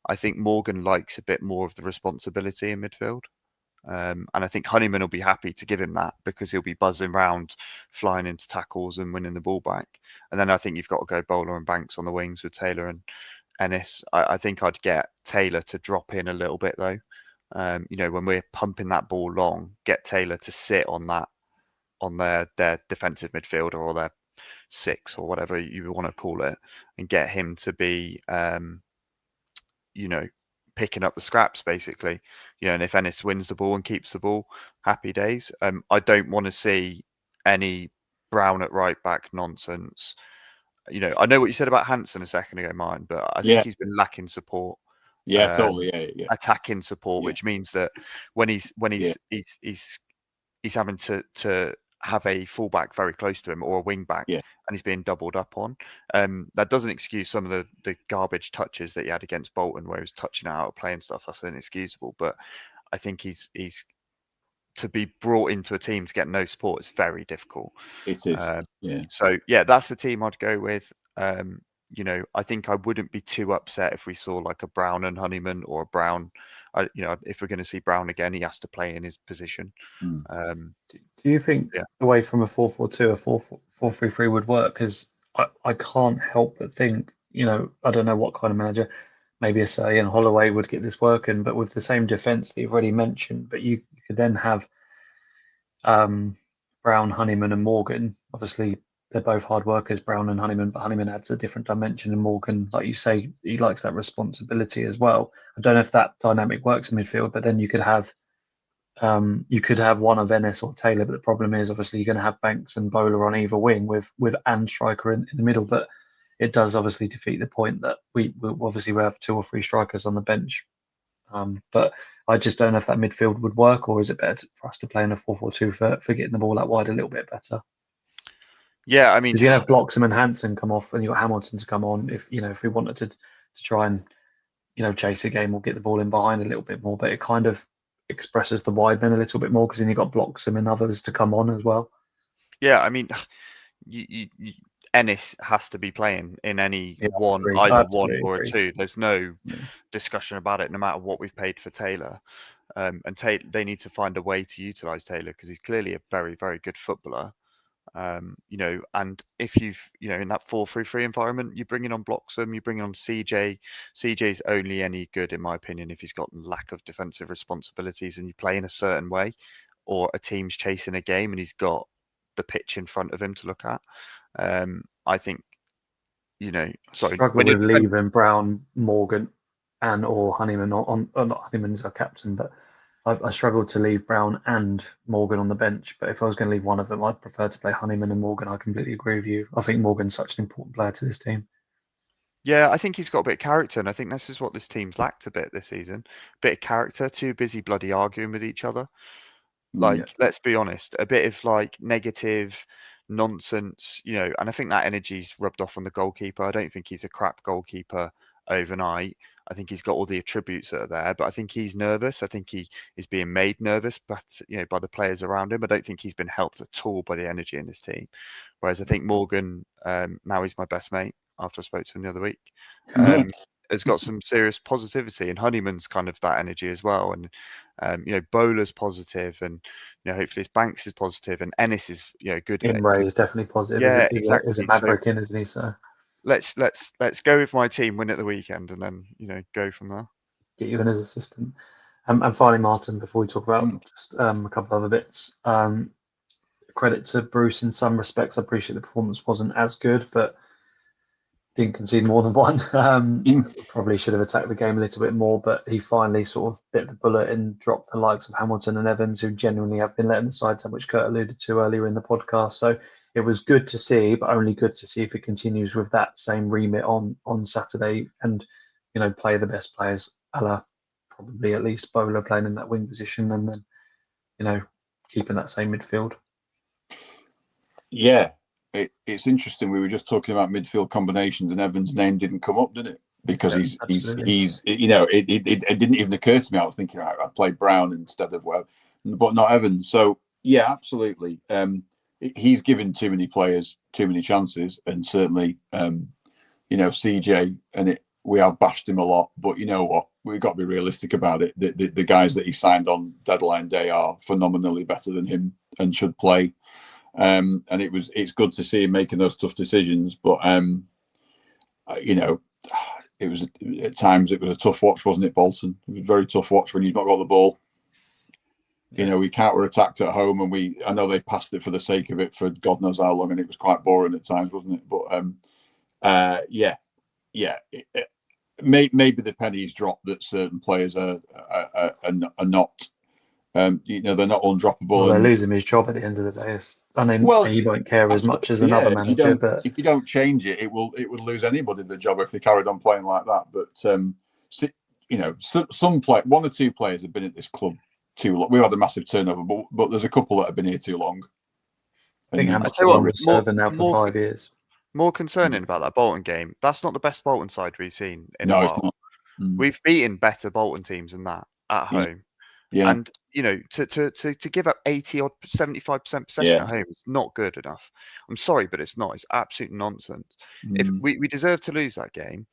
C: I think Morgan likes a bit more of the responsibility in midfield. And I think Honeyman will be happy to give him that because he'll be buzzing around, flying into tackles and winning the ball back. And then I think you've got to go Bowler and Banks on the wings with Taylor and Ennis. I think I'd get Taylor to drop in a little bit though. When we're pumping that ball long, get Taylor to sit on their defensive midfielder or their 6 or whatever you want to call it, and get him to be picking up the scraps basically. And if Ennis wins the ball and keeps the ball, happy days. I don't want to see any Brown at right back nonsense. I know what you said about Hansen a second ago, Martin, but I think he's been lacking support.
D: Yeah, totally. Yeah.
C: Attacking support, which means that when he's having to have a fullback very close to him or a wing back, and he's being doubled up on. That doesn't excuse some of the garbage touches that he had against Bolton, where he was touching out of play and stuff. That's inexcusable. But I think he's to be brought into a team to get no support is very difficult.
D: It is.
C: So that's the team I'd go with. I think I wouldn't be too upset if we saw like a Brown and Honeyman or a Brown. If we're going to see Brown again, he has to play in his position.
A: Do you think away from a 4-4-2, a 4-4-3 would work? Because I can't help but think, I don't know what kind of manager, maybe a Sir Ian Holloway would get this working, but with the same defence that you've already mentioned, but you could then have Brown, Honeyman and Morgan. Obviously, they're both hard workers, Brown and Honeyman, but Honeyman adds a different dimension, and Morgan, like you say, he likes that responsibility as well. I don't know if that dynamic works in midfield, but then you could have one of Ennis or Taylor, but the problem is obviously you're going to have Banks and Bowler on either wing with and striker in the middle, but it does obviously defeat the point that we have 2 or 3 strikers on the bench. But I just don't know if that midfield would work, or is it better for us to play in a 4-4-2 for getting the ball out wide a little bit better?
C: Yeah, I mean,
A: you have Bloxham and Hansen come off, and you got Hamilton to come on. If we wanted to try and chase a game or get the ball in behind a little bit more, but it kind of expresses the wide then a little bit more because then you got Bloxham and others to come on as well.
C: Yeah, I mean, Ennis has to be playing in any either one or a 2. There's no discussion about it, no matter what we've paid for Taylor. And they need to find a way to utilise Taylor because he's clearly a very, very good footballer. And if you've, in that 4-3-3 environment, you're bringing on Bloxham, you're bringing on CJ. CJ's only any good, in my opinion, if he's got lack of defensive responsibilities and you play in a certain way, or a team's chasing a game and he's got the pitch in front of him to look at. I think,
A: struggle with leaving Brown, Morgan, and or Honeyman on not Honeyman's our captain, but I struggled to leave Brown and Morgan on the bench, but if I was going to leave one of them, I'd prefer to play Honeyman and Morgan. I completely agree with you. I think Morgan's such an important player to this team.
C: Yeah, I think he's got a bit of character, and I think this is what this team's lacked a bit this season. Bit of character, too busy bloody arguing with each other. Let's be honest, a bit of negative nonsense, and I think that energy's rubbed off on the goalkeeper. I don't think he's a crap goalkeeper overnight. I think he's got all the attributes that are there, but I think he's nervous. I think he is being made nervous, but by the players around him. I don't think he's been helped at all by the energy in this team. Whereas I think Morgan, now he's my best mate after I spoke to him the other week. has got some serious positivity, and Honeyman's kind of that energy as well. And Bowler's positive, and hopefully Banks is positive, and Ennis is good.
A: Imre is definitely positive.
C: Yeah,
A: He's
C: exactly.
A: a maverick, isn't he? So
C: let's go with my team, win at the weekend, and then go from there.
A: Get you in as assistant. And finally, Martin, before we talk about just a couple other bits, credit to Bruce in some respects. I appreciate the performance wasn't as good, but didn't concede more than one. Probably should have attacked the game a little bit more, but he finally sort of bit the bullet and dropped the likes of Hamilton and Evans, who genuinely have been letting the side down, which Kurt alluded to earlier in the podcast. So it was good to see, but only good to see if it continues with that same remit on Saturday and, play the best players, a la probably at least Bowler playing in that wing position, and then, keeping that same midfield.
D: Yeah. It's interesting. We were just talking about midfield combinations, and Evans' name didn't come up, did it? Because he's it didn't even occur to me. I was thinking I'd play Brown instead of Webb, but not Evans. So yeah, absolutely. He's given too many players too many chances, and certainly, CJ and we have bashed him a lot. But you know what? We've got to be realistic about it. The guys that he signed on deadline day are phenomenally better than him and should play. And it's good to see him making those tough decisions, but it was at times it was a tough watch, wasn't it, Bolton? It was a very tough watch when you've not got the ball. Yeah. We counter-attacked at home, and I know they passed it for the sake of it for God knows how long, and it was quite boring at times, wasn't it? But maybe the pennies dropped that certain players are not. They're not undroppable.
A: Well, they're losing his job at the end of the day. He won't care as much as another manager. But
D: if you don't change it, it would lose anybody the job if they carried on playing like that. But one or two players have been at this club too long. We've had a massive turnover, but there's a couple that have been here too long.
A: I think Hamilton serving now for 5 years.
C: More concerning about that Bolton game. That's not the best Bolton side we've seen in a while.
D: It's not.
C: We've beaten better Bolton teams than that at home.
D: Yeah.
C: And to give up 80 or 75% possession at home is not good enough. I'm sorry, but it's not. It's absolute nonsense. If we deserve to lose that game,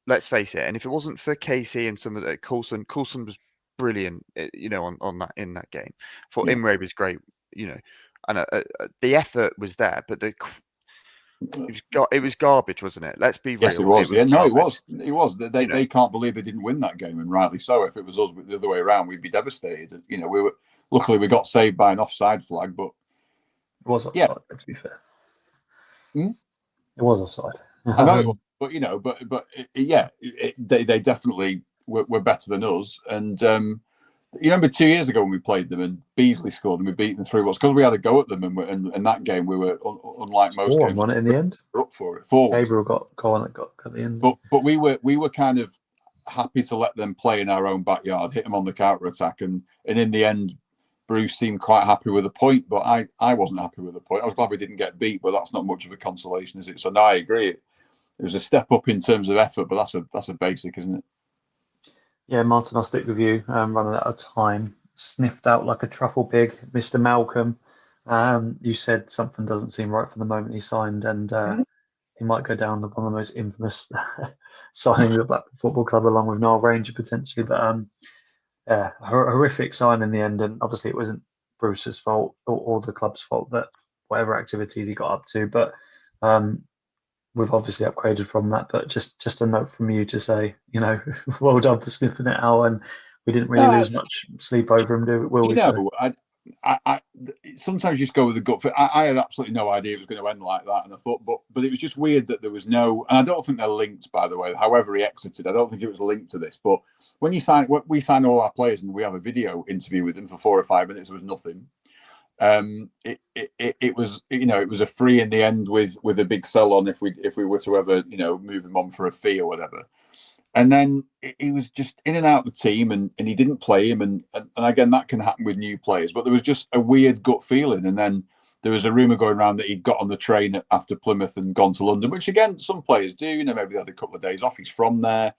C: let's face it. And if it wasn't for Casey and some of the Coulson was brilliant, on that in that game. For Imre was great, and the effort was there, but it was garbage, wasn't it? Let's be real.
D: Yes, it was. It was. They can't believe they didn't win that game, and rightly so. If it was us the other way around, we'd be devastated. Luckily we got saved by an offside flag, but
A: it was offside. To be fair, it was offside.
D: I know it was, but they definitely were better than us. And you remember 2 years ago when we played them and Beasley scored and we beat them 3-1. It's because we had a go at them, and that game we were unlike most games.
A: Won it in the end.
D: We're up for it. 4-1.
A: Gabriel got at the end.
D: But we were kind of happy to let them play in our own backyard, hit them on the counter attack, and in the end, Bruce seemed quite happy with the point. But I wasn't happy with the point. I was glad we didn't get beat, but that's not much of a consolation, is it? So no, I agree. It was a step up in terms of effort, but that's a basic, isn't it?
A: Yeah, Martin, I'll stick with you. Running out of time. Sniffed out like a truffle pig, Mr. Malcolm. You said something doesn't seem right from the moment he signed, and he might go down one of the most infamous signings of the Blackpool Football Club, along with Niall Ranger potentially. But horrific sign in the end, and obviously it wasn't Bruce's fault or the club's fault that whatever activities he got up to. But we've obviously upgraded from that. But just a note from you to say, well done for sniffing it out, and we didn't really lose much sleep over him, will we?
D: I sometimes you just go with the gut fit. I had absolutely no idea it was going to end like that, and I thought, but it was just weird that there was no. And I don't think they're linked, by the way. However he exited, I don't think it was linked to this. But when we sign all our players and we have a video interview with them for 4 or 5 minutes, there was nothing. It was it was a free in the end with a big sell on if we were to ever move him on for a fee or whatever. And then he was just in and out of the team, and he didn't play him. And again, that can happen with new players. But there was just a weird gut feeling. And then there was a rumour going around that he'd got on the train after Plymouth and gone to London, which, again, some players do. Maybe they had a couple of days off. He's from there.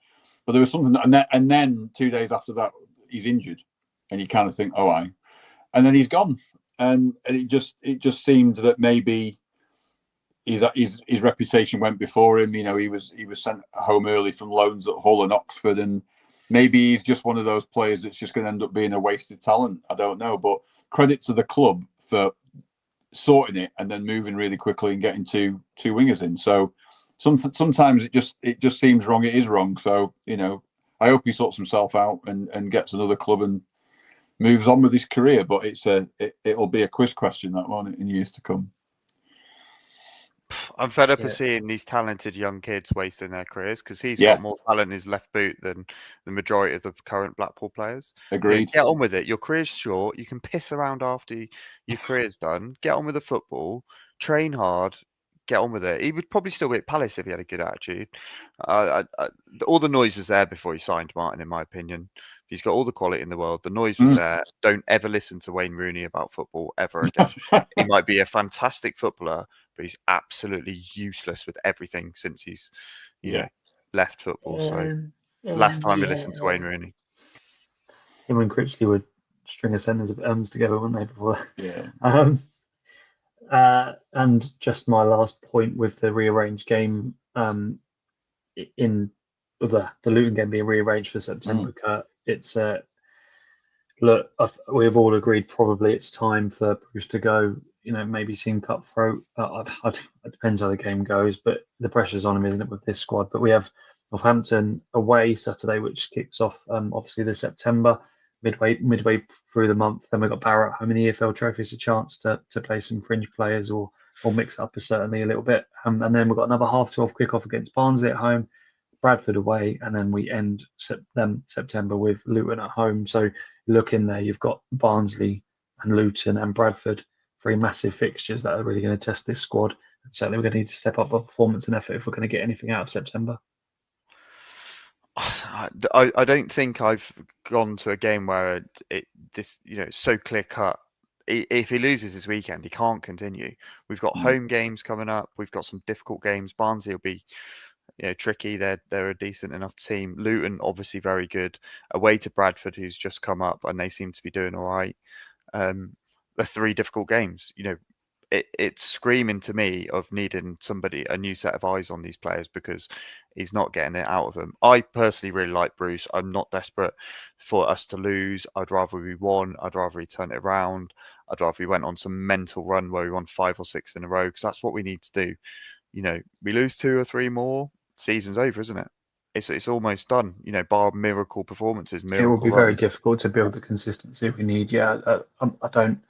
D: But there was something. And then 2 days after that, he's injured. And you kind of think, oh, and then he's gone. And it just seemed that maybe his reputation went before him. He was sent home early from loans at Hull and Oxford, and maybe he's just one of those players that's just going to end up being a wasted talent. I don't know, but credit to the club for sorting it and then moving really quickly and getting two wingers in. So sometimes it just seems wrong. It is wrong. So I hope he sorts himself out and gets another club and moves on with his career. But it'll be a quiz question, that one, in years to come.
C: I'm fed up of seeing these talented young kids wasting their careers, because he's got more talent in his left boot than the majority of the current Blackpool players.
D: Agreed.
C: Get on with it. Your career's short. You can piss around after your career's done. Get on with the football. Train hard. Get on with it. He would probably still be at Palace if he had a good attitude. All the noise was there before he signed Martin, in my opinion. He's got all the quality in the world. The noise was there. Don't ever listen to Wayne Rooney about football ever again. He might be a fantastic footballer, but he's absolutely useless with everything since he's, left football. So last time we listened to Wayne Rooney.
A: Him and Critchley would string a sentence of M's together, wouldn't they, before?
D: Yeah.
A: And just my last point with the rearranged game, in the Luton game being rearranged for September, Kurt, it's look, we've all agreed probably it's time for Bruce to go. Maybe seem cutthroat. It depends how the game goes, but the pressure's on him, isn't it, with this squad? But we have Northampton away Saturday, which kicks off obviously this September, midway through the month. Then we've got Barrow at home in the EFL Trophy. It's a chance to play some fringe players or mix up certainly a little bit. And then we've got another 12:30 kickoff against Barnsley at home, Bradford away, and then we end September with Luton at home. So look in there, you've got Barnsley and Luton and Bradford, 3 massive fixtures that are really going to test this squad. And certainly we're going to need to step up our performance and effort if we're going to get anything out of September.
C: I don't think I've gone to a game where it's so clear cut. If he loses this weekend, he can't continue. We've got home games coming up. We've got some difficult games. Barnsley will be tricky. They're a decent enough team. Luton obviously very good. Away to Bradford, who's just come up, and they seem to be doing all right. The 3 difficult games. It's screaming to me of needing a new set of eyes on these players, because he's not getting it out of them. I personally really like Bruce. I'm not desperate for us to lose. I'd rather we won. I'd rather he turned it around. I'd rather we went on some mental run where we won 5 or 6 in a row, because that's what we need to do. We lose 2 or 3 more, season's over, isn't it? It's almost done. Bar miracle performances.
A: It will be very difficult to build the consistency we need. Yeah, I don't.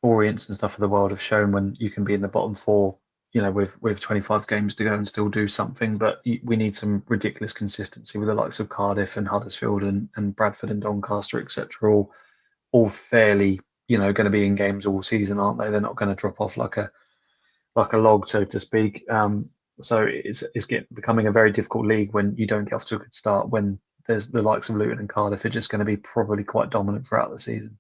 A: Orients and stuff of the world have shown when you can be in the bottom 4, with 25 games to go and still do something. But we need some ridiculous consistency with the likes of Cardiff and Huddersfield and Bradford and Doncaster, etc. All fairly, going to be in games all season, aren't they? They're not going to drop off like a log, so to speak. So it's becoming a very difficult league when you don't get off to a good start. When there's the likes of Luton and Cardiff are just going to be probably quite dominant throughout the season.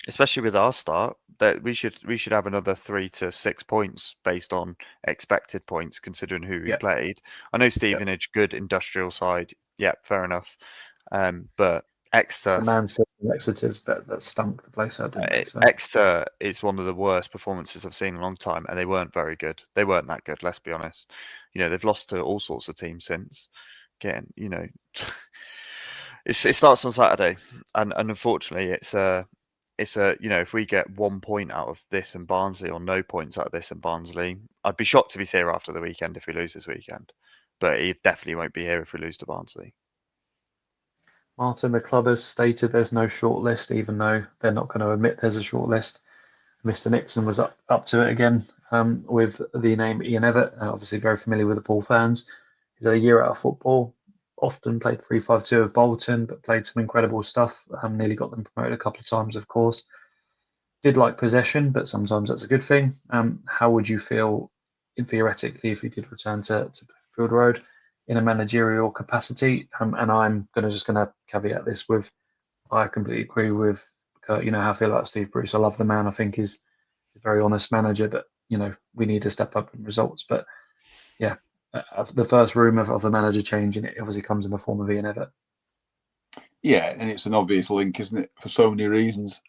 C: Especially with our start, that we should have another 3 to 6 points based on expected points, considering who we played. I know Stevenage, good industrial side. Yeah, fair enough. But Exeter,
A: the Mansfield and Exeter's that stunk the place out.
C: Exeter is one of the worst performances I've seen in a long time, and they weren't very good. They weren't that good. Let's be honest. They've lost to all sorts of teams since. Again, it starts on Saturday, and unfortunately, it's if we get 1 point out of this and Barnsley, or no points out of this and Barnsley, I'd be shocked if he's here after the weekend if we lose this weekend. But he definitely won't be here if we lose to Barnsley.
A: Martin, the club has stated there's no shortlist, even though they're not going to admit there's a shortlist. Mr. Nixon was up to it again with the name Ian Evatt, obviously very familiar with the Poole fans. He's had a year out of football, often played 3-5-2 of Bolton, but played some incredible stuff. Nearly got them promoted a couple of times, of course. Did like possession, but sometimes that's a good thing. How would you feel, theoretically, if you did return to Field Road in a managerial capacity? And I'm going to caveat this with, I completely agree with Kurt. How I feel about Steve Bruce. I love the man. I think he's a very honest manager, but we need to step up in results. But yeah, the first rumour of the manager changing, it obviously comes in the form of Ian Evatt.
D: Yeah, and it's an obvious link, isn't it, for so many reasons.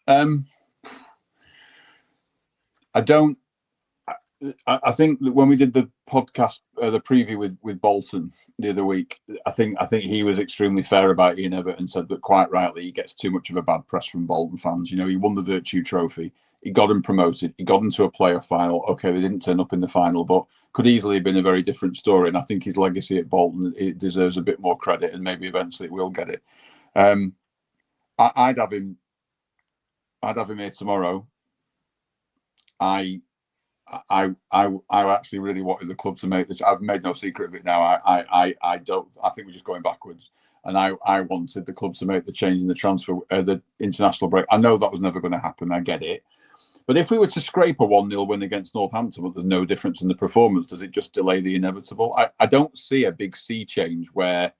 D: I think that when we did the podcast, the preview with Bolton the other week, I think he was extremely fair about Ian Evatt and said that quite rightly he gets too much of a bad press from Bolton fans. You know, he won the Virtue Trophy, he got him promoted, he got him to a playoff final. Okay, they didn't turn up in the final, but could easily have been a very different story. And I think his legacy at Bolton, it deserves a bit more credit, and maybe eventually it will get it. I'd have him here tomorrow. I actually really wanted the club to make this. I've made no secret of it now. I don't. I think we're just going backwards. And I wanted the club to make the change in the transfer, the international break. I know that was never going to happen. I get it. But if we were to scrape a 1-0 win against Northampton, but there's no difference in the performance, does it just delay the inevitable? I don't see a big sea change where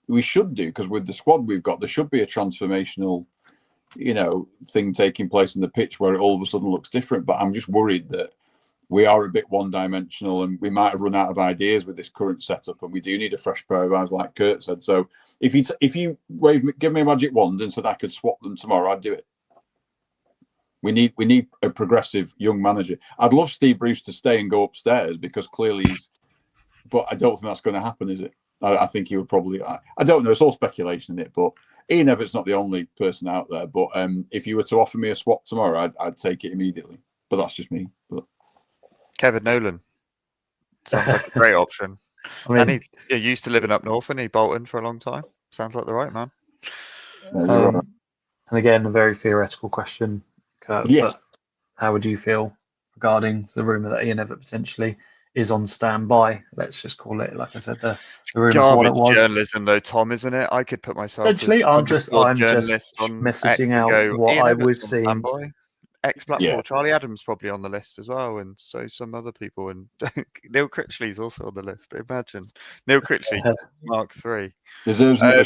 D: we should do, because with the squad we've got, there should be a transformational, thing taking place in the pitch where it all of a sudden looks different. But I'm just worried that we are a bit one-dimensional, and we might have run out of ideas with this current setup, and we do need a fresh pair of eyes, like Kurt said. So if you give me a magic wand and said I could swap them tomorrow, I'd do it. We need a progressive young manager. I'd love Steve Bruce to stay and go upstairs, because clearly but I don't think that's going to happen, is it? I think he would probably. I don't know. It's all speculation, isn't it? But Ian Evatt's not the only person out there. But if you were to offer me a swap tomorrow, I'd take it immediately. But that's just me. But
C: Kevin Nolan sounds like a great option.
A: I mean,
C: And he used to living up north, and he Bolton for a long time. Sounds like the right man.
D: right.
A: And again, a very theoretical question, Kurt.
D: Yeah.
A: But how would you feel regarding the rumour that Ian Evatt potentially is on standby? Let's just call it, like I said, the rumour for what it was.
C: Journalism, though, Tom, isn't it? I could put myself.
A: Essentially, I'm just
C: journalist on
A: messaging out what I was seeing.
C: Ex-Blackpool, Charlie Adams probably on the list as well, and so some other people. And Neil Critchley's also on the list. Imagine Neil Critchley, Mark III.
D: Deserves another.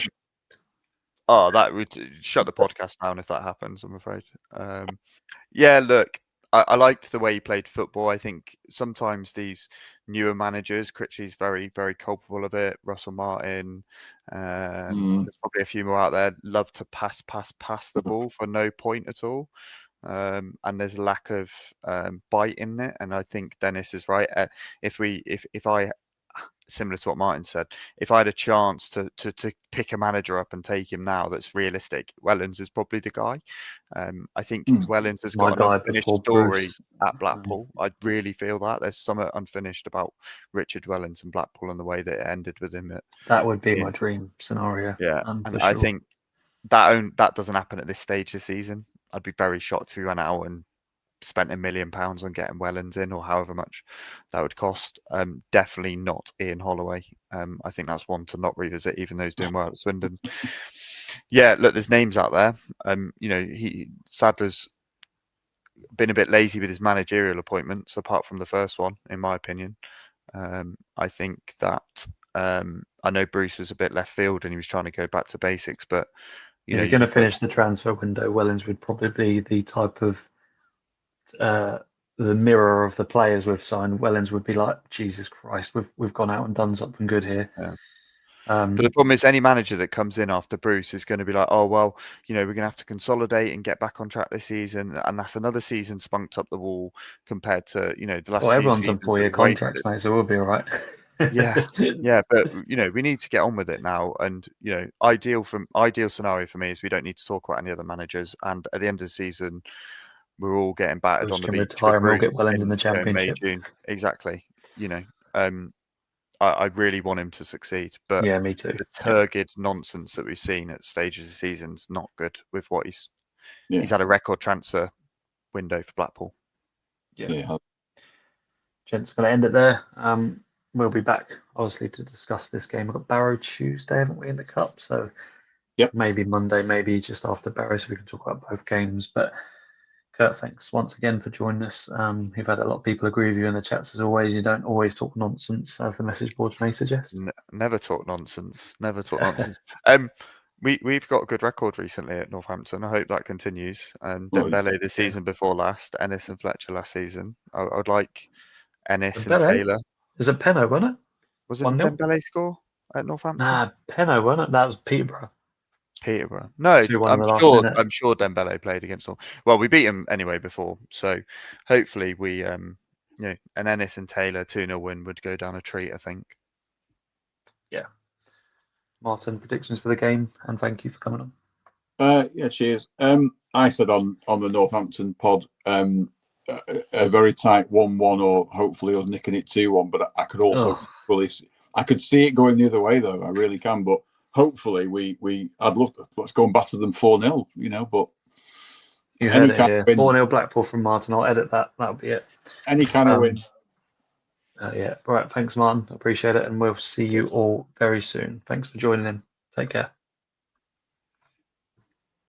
C: That would shut the podcast down if that happens, I'm afraid. Yeah, look, I liked the way he played football. I think sometimes these newer managers, Critchley's very, very culpable of it. Russell Martin, there's probably a few more out there, love to pass the ball for no point at all. And there's a lack of bite in it. And I think Dennis is right. If I, similar to what Martin said, if I had a chance to pick a manager up and take him now that's realistic, Wellens is probably the guy. I think Wellens has got an unfinished story at Blackpool. I really feel that there's something unfinished about Richard Wellens and Blackpool and the way that it ended with him.
A: That would be my dream scenario.
C: Yeah, and I think that doesn't happen at this stage of the season. I'd be very shocked if we went out and spent £1 million on getting Wellens in, or however much that would cost. Definitely not Ian Holloway. I think that's one to not revisit, even though he's doing well at Swindon. Yeah, look, there's names out there. Sadler's been a bit lazy with his managerial appointments, apart from the first one, in my opinion. I think that I know Bruce was a bit left field and he was trying to go back to basics, but
A: if you're going to finish the transfer window, Wellens would probably be the type of the mirror of the players we've signed. Wellens would be like, Jesus Christ, we've gone out and done something good here.
C: Yeah. But the problem is, any manager that comes in after Bruce is going to be like, oh, well, we're going to have to consolidate and get back on track this season. And that's another season spunked up the wall compared to, the last few
A: everyone's on
C: seasons
A: 4-year contracts, mate, so we'll be all right.
C: Yeah, but we need to get on with it now. And ideal scenario for me is we don't need to talk about any other managers. And at the end of the season, we're all getting battered on the beach.
A: We'll get Wellens in the Championship.
C: May, June. Exactly. I really want him to succeed, but
A: yeah, me too.
C: The turgid nonsense that we've seen at stages of the season is not good with what he's had a record transfer window for Blackpool.
A: Yeah. Gents, going to end it there. We'll be back, obviously, to discuss this game. We've got Barrow Tuesday, haven't we, in the Cup? So maybe Monday, maybe just after Barrow, so we can talk about both games. But Kurt, thanks once again for joining us. We've had a lot of people agree with you in the chats as always. You don't always talk nonsense, as the message boards may suggest.
C: Never talk nonsense. Never talk nonsense. We've got a good record recently at Northampton. I hope that continues. Dembele the season before last, Ennis and Fletcher last season. I would like Ennis and Taylor.
A: Is it Penno, wasn't it?
C: Was it Dembele score at Northampton?
A: Nah, Penno, wasn't it? That was Peterborough. No,
C: I'm sure Dembele played against them. Well, we beat him anyway before, so hopefully we an Ennis and Taylor 2-0 win would go down a treat, I think.
A: Martin, predictions for the game, and thank you for coming on.
D: Yeah, cheers. I said on the Northampton pod, a very tight 1-1, or hopefully us nicking it 2-1. But I could also I could see it going the other way, though. I really can. But hopefully, I'd love to. Let's go and batter them 4-0. But
A: you heard it here. 4-0 Blackpool from Martin. I'll edit that. That'll be it.
D: Any kind of win.
A: Yeah. All right. Thanks, Martin. Appreciate it. And we'll see you all very soon. Thanks for joining in. Take care.